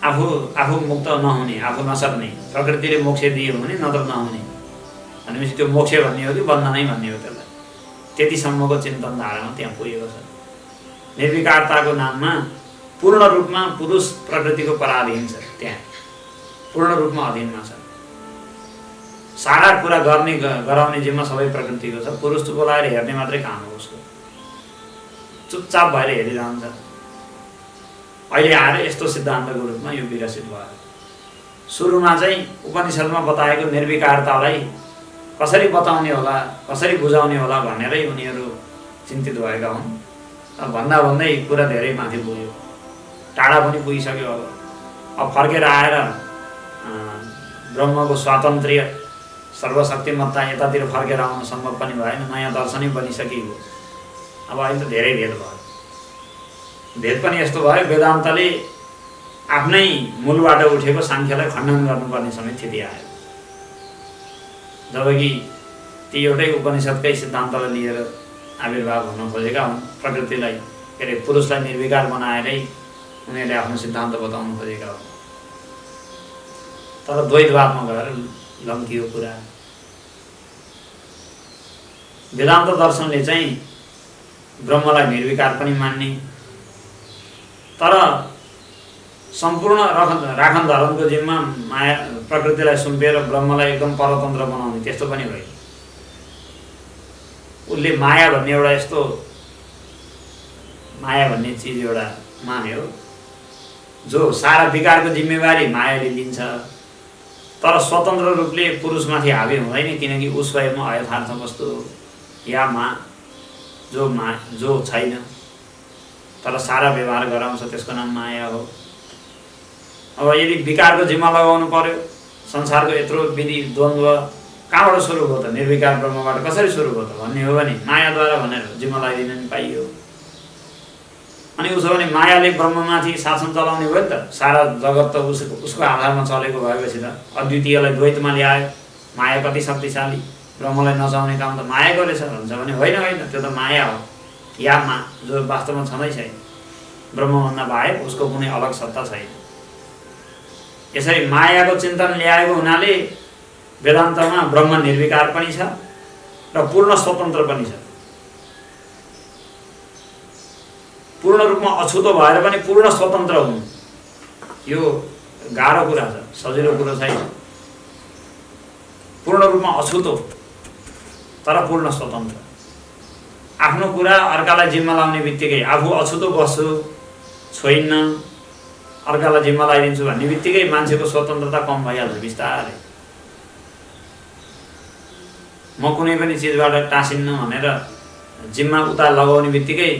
आफू मुक्त नहुने, आफू नसक्ने, प्रकृतिले मोक्ष दियो भने नत्र नहुने भनेपछि त्यो मोक्ष भन्ने हो कि बन्धनै भन्ने हो त्यसलाई। त्यतिसम्मको चिन्तन धारामा त्यहाँ पुगेको छ। निर्विकारताको नाममा पूर्ण रूपमा पुरुष प्रकृतिको पराधीन छ, त्यहाँ पूर्ण रूपमा अधीनमा छ। सारा कुरा गर्ने गराउने जिम्मा सबै प्रकृतिको छ। पुरुष चुप लागेर हेर्ने मात्रै काम हो उसको, चुपचाप भएर हेरिरहन्छ। अहिले आएर यस्तो सिद्धान्तको रूपमा यो विकसित भयो। सुरुमा चाहिँ उपनिषदमा बताएको निर्विकारतालाई कसरी बताउने होला, कसरी बुझाउने होला भनेरै उनीहरू चिन्तित भएका हुन्। भन्दा भन्दै कुरा धेरै माथि पुग्यो, टाढा पनि पुगिसक्यो। अब फर्केर आएर ब्रह्मको स्वातन्त्र्य सर्वशक्तिमत्ता यतातिर फर्केर आउन सम्भव पनि भएन, नयाँ दर्शनै बनिसकेको। अब अहिले त धेरै भेद भयो। भेद पनि यस्तो भयो, वेदान्तले आफ्नै मूलबाट उठेको सांख्यलाई खण्डन गर्नुपर्ने समय स्थिति आयो। जबकि ती एउटै उपनिषदकै सिद्धान्तलाई लिएर आविर्भाव हुन खोजेका हुन्। प्रकृतिलाई के अरे पुरुषलाई निर्विकार बनाएरै उनीहरूले आफ्नो सिद्धान्त बताउन खोजेका हुन्। तर द्वैतवादमा गएर लम्कियो कुरा। वेदान्त दर्शनले चाहिँ ब्रह्मलाई निर्विकार पनि मान्ने, तर सम्पूर्ण राखन धरनको जिम्मा माया प्रकृतिलाई सुम्पेर ब्रह्मलाई एकदम परतन्त्र बनाउने त्यस्तो पनि होइन। उसले माया भन्ने एउटा यस्तो माया भन्ने चिज एउटा मान्यो जो सारा विकारको जिम्मेवारी मायाले लिन्छ, तर स्वतन्त्र रूपले पुरुषमाथि हावी हुँदैन, किनकि उस स्वयंमा अयथार्थ वस्तु या जो छैन तर सारा व्यवहार गराउँछ, त्यसको नाम माया हो। अब यदि विकारको जिम्मा लगाउनु पर्यो, संसारको यत्रो विधि द्वन्द्व कहाँबाट सुरु भयो त? निर्विकार ब्रह्मबाट कसरी सुरु भयो त भन्ने हो भने मायाद्वारा भनेर जिम्मा लगाइदिन नि पाइयो। अनि उसो भने मायाले ब्रह्ममाथि शासन चलाउने भयो नि त। सारा जगत त उसको आधारमा चलेको भएपछि त अद्वितीयलाई द्वैतमा ल्यायो। माया कति शक्तिशाली, ब्रह्मलाई नचाउने काम त माया गरेछ भन्छ भने होइन होइन, त्यो त माया हो या जो वास्तवमा छँदै छैन। ब्रह्मभन्दा बाहेक उसको कुनै अलग सत्ता छैन। यसरी मायाको चिन्तन ल्याएको हुनाले वेदान्तमा ब्रह्म निर्विकार पनि छ र पूर्ण स्वतन्त्र पनि छ। पूर्ण रूपमा अछुतो भएर पनि पूर्ण स्वतन्त्र हुनु यो गाह्रो कुरा छ, सजिलो कुरा छैन। पूर्ण रूपमा अछुतो तर पूर्ण स्वतन्त्र। आफ्नो कुरा अर्कालाई जिम्मा लाउने बित्तिकै आफू अछुतो बस्छु, छोइन्न, अर्कालाई जिम्मा लगाइदिन्छु भन्ने बित्तिकै मान्छेको स्वतन्त्रता कम भइहाल्छ बिस्तारै। म कुनै पनि चिजबाट टाँसिन्न भनेर जिम्मा उता लगाउने बित्तिकै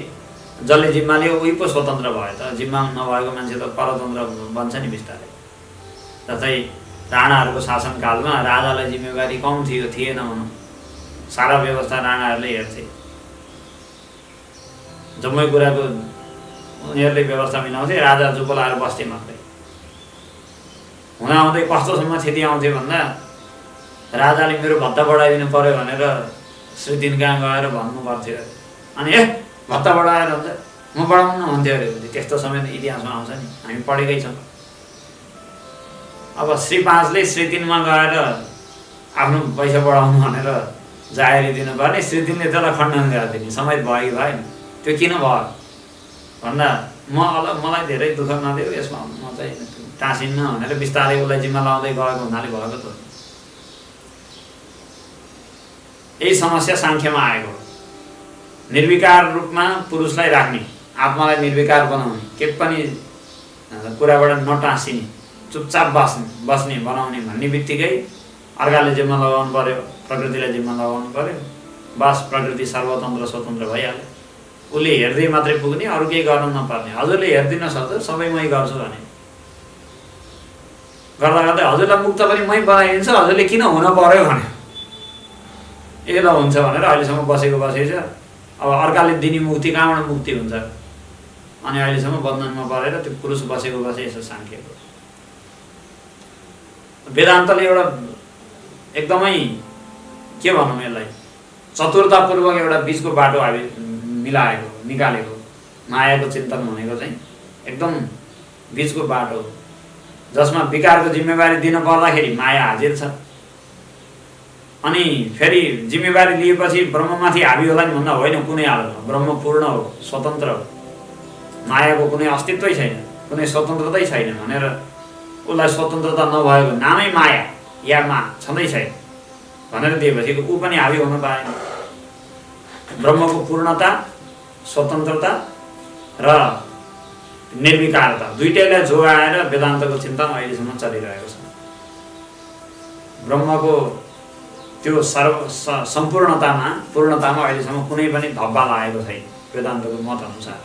जसले जिम्मा लियो उही पो स्वतन्त्र भयो त। जिम्मा नभएको मान्छे त परतन्त्र बन्छ नि बिस्तारै। जस्तै राणाहरूको शासनकालमा राजालाई जिम्मेवारी कम थिएन भनौँ, सारा व्यवस्था राणाहरूले हेर्थे। जम्मै कुराको उनीहरूले व्यवस्था मिलाउँथे, राजा चुप लाएर बस्थे मात्रै। हुँदाहुँदै कस्तोसम्म क्षति आउँथ्यो भन्दा राजाले मेरो भत्ता बढाइदिनु पर्यो भनेर श्री 3 कहाँ गएर भन्नु पर्थ्यो। अनि भत्ता बढाएर हुन्छ म बढाउनु हुन्थ्यो अरे। त्यस्तो समेत इतिहासमा आउँछ नि, हामी पढेकै छौँ। अब श्री 5 ले श्री 3 मा गएर आफ्नो पैसा बढाउनु भनेर जाहेरी दिनुपर्ने, श्री 3 ले त्यसलाई खण्डन गरिदिने समेत भयो कि भएन। त्यो किन भयो भन्दा मलाई धेरै दुःख नदेऊ, यसमा म चाहिँ टाँसिन्न भनेर बिस्तारै उसलाई जिम्मा लाउँदै गएको हुनाले भएको त। यही समस्या साङ्ख्यमा आएको। निर्विकार रूपमा पुरुषलाई राख्ने, आत्मालाई निर्विकार बनाउने, के पनि कुराबाट नटाँसिने, चुपचाप बस्ने बनाउने भन्ने बित्तिकै अर्काले जिम्मा लगाउनु पर्यो, प्रकृतिलाई जिम्मा लगाउनु पर्यो। बस प्रकृति सर्वतन्त्र स्वतन्त्र भइहाल्यो। उसले हेर्दै मात्रै पुग्ने, अरू केही गर्नु नपर्ने। हजुरले हेरिदिन सक्छ, सबै मै गर्छु भने गर्दा गर्दै हजुरलाई मुक्त पनि मै बनाइदिन्छ। हजुरले किन हुन पर्यो भने ल हुन्छ भनेर अहिलेसम्म बसेको बसेछ। अब अर्काले दिने मुक्ति कहाँबाट मुक्ति हुन्छ? अनि अहिलेसम्म बन्धनमा परेर त्यो पुरुष बसेको बसेछ साङ्ख्यको। वेदान्तले एउटा एकदमै के भनौँ यसलाई चतुरतापूर्वक एउटा बीचको बाटो मिलाएको, निकालेको। मायाको चिन्तन भनेको चाहिँ एकदम बीचको बाटो, जसमा विकारको जिम्मेवारी दिन पर्दाखेरि माया हाजिर छ। अनि फेरि जिम्मेवारी लिएपछि ब्रह्ममाथि हाबी होला नि भन्दा होइन, कुनै हालतमा ब्रह्म पूर्ण हो, स्वतन्त्र हो। मायाको कुनै अस्तित्वै छैन, कुनै स्वतन्त्रतै छैन भनेर उसलाई स्वतन्त्रता नभएको नामै माया या छँदै छैन भनेर दिएपछि ऊ पनि हाबी हुन पाएन। ब्रह्मको पूर्णता, स्वतन्त्रता र निर्विकारता दुईटैलाई जोगाएर वेदान्तको चिन्तन अहिलेसम्म चलिरहेको छ। ब्रह्मको त्यो सम्पूर्णतामा, पूर्णतामा अहिलेसम्म कुनै पनि धब्बा लागेको छैन वेदान्तको मत अनुसार।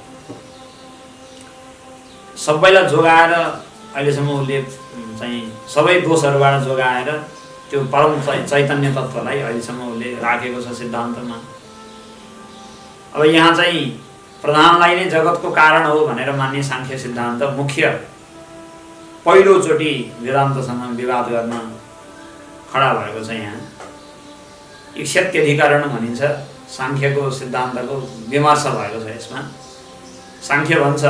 सबैलाई जोगाएर अहिलेसम्म उसले चाहिँ सबै दोषहरूबाट जोगाएर त्यो परम चैतन्य तत्त्वलाई अहिलेसम्म उसले राखेको छ सिद्धान्तमा। अब यहाँ चाहिँ प्रधानलाई नै जगतको कारण हो भनेर मान्ने साङ्ख्य सिद्धान्त मुख्य पहिलोचोटि वेदान्तसँग विवाद गर्न खडा भएको छ। यहाँ इक्षत्यधिकरण भनिन्छ, साङ्ख्यको सिद्धान्तको विमर्श भएको छ यसमा। साङ्ख्य भन्छ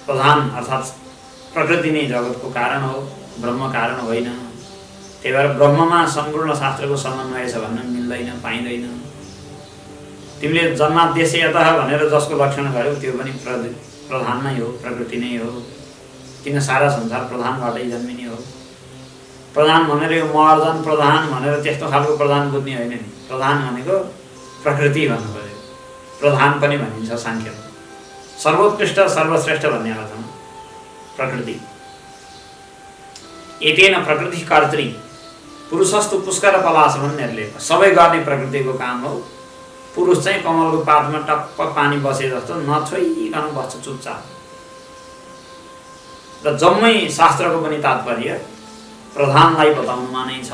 प्रधान अर्थात् प्रकृति नै जगतको कारण हो, ब्रह्म कारण होइन। त्यही भएर ब्रह्ममा सम्पूर्ण शास्त्रको समन्वय छ भन्न मिल्दैन, पाइँदैन। तिमीले जन्माद्यस्यतः भनेर जसको लक्षण गर्यौ त्यो पनि प्रधान नै हो, प्रकृति नै हो। किन सारा संसार प्रधानबाटै जन्मिने हो। प्रधान भनेर यो महर्जन प्रधान भनेर त्यस्तो खालको प्रधान बुझ्ने होइन नि। प्रधान भनेको प्रकृति भन्नु पर्यो, प्रधान पनि भनिन्छ साङ्ख्यमा। सर्वोत्कृष्ट सर्वश्रेष्ठ भन्ने अर्थमा प्रकृति। एतेन प्रकृति कर्त्री पुरुषस्तु पुष्कर पलाश भन्नेहरूले सबै गर्ने प्रकृतिको काम हो। पुरुष चाहिँ कमलको पातमा टप्प पानी बसे जस्तो नछोइकन बस्छ चुपचाप। र जम्मै शास्त्रको पनि तात्पर्य प्रधानलाई बताउनुमा नै छ।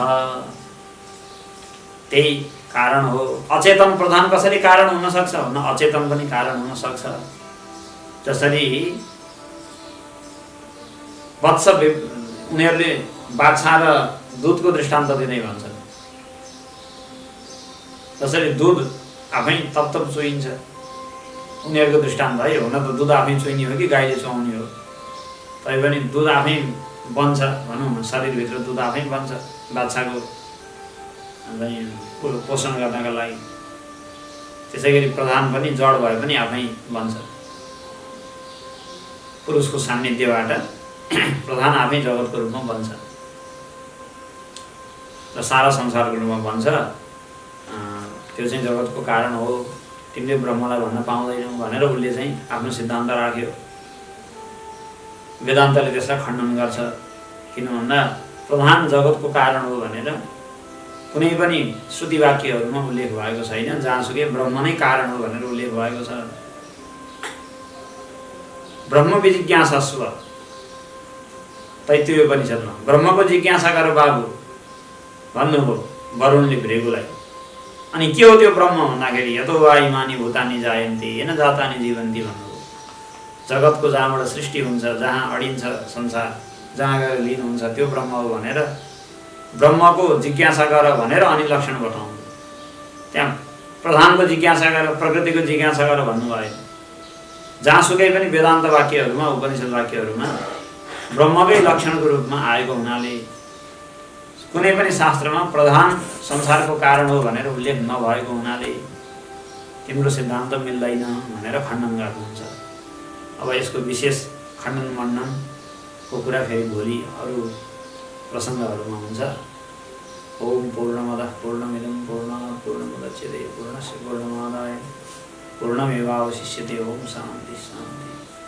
त्यही कारण हो। अचेतन प्रधान कसरी कारण हुन सक्छ भन्न, अचेतन पनि कारण हुन सक्छ। जसरी वत्स उनीहरूले बाछा र दुधको दृष्टान्त दिँदै भन्छन्। जसरी दुध आफै तप्तप चुइन्छ, उनीहरूको दृष्टान्त है। हुन त दुध आफै चुइने हो कि गाईले चुहाउने हो, तैपनि दुध आफै बन्छ भनौँ न, शरीरभित्र दुध आफै बन्छ बाछाको पोषण गर्नका लागि। त्यसै गरी प्रधान पनि जड भए पनि आफै बन्छ। पुरुषको सान्निध्यबाट प्रधान आफै जगतको रूपमा बन्छ र सारा संसारको रूपमा बन्छ। त्यो चाहिँ जगतको कारण हो, तिमीले ब्रह्मलाई भन्न पाउँदैनौ भनेर उसले चाहिँ आफ्नो सिद्धान्त राख्यो। वेदान्तले त्यसलाई खण्डन गर्छ। किन भन्दा प्रधान जगतको कारण हो भनेर कुनै पनि श्रुति वाक्यहरूमा उल्लेख भएको छैन। जहाँसुकै ब्रह्म नै कारण हो भनेर उल्लेख भएको छ। ब्रह्म विजिज्ञासस्व तैत्तिरीय उपनिषदमा ब्रह्मको जिज्ञासा गर बाबु भन्नुभयो वरुणले भृगुलाई। अनि के हो त्यो ब्रह्म भन्दाखेरि यतो वा इमानी भूतानि जायन्ते येन जातानि जीवन्ति भन्नुभयो। जगतको जहाँबाट सृष्टि हुन्छ, जहाँ अडिन्छ संसार, जहाँ गएर लीन हुन्छ त्यो ब्रह्म हो भनेर ब्रह्मको जिज्ञासा गर भनेर अनि लक्षण बताउनु। त्यहाँ प्रधानको जिज्ञासा गर, प्रकृतिको जिज्ञासा गर भन्नुभयो। जहाँसुकै पनि वेदान्त वाक्यहरूमा, उपनिषद वाक्यहरूमा ब्रह्मकै लक्षणको रूपमा आएको हुनाले कुनै पनि शास्त्रमा प्रधान संसारको कारण हो भनेर उल्लेख नभएको हुनाले तिम्रो सिद्धान्त मिल्दैन भनेर खण्डन गर्नुहुन्छ। अब यसको विशेष खण्डन मण्डनको कुरा फेरि भोलि अरू प्रसङ्गहरूमा हुन्छ। ओम पूर्णमदः पूर्णमिदं पूर्णात् पूर्णमुदच्यते पूर्णस्य पूर्णमादाय पूर्णमेवावशिष्यते। ओम शान्ति शान्ति।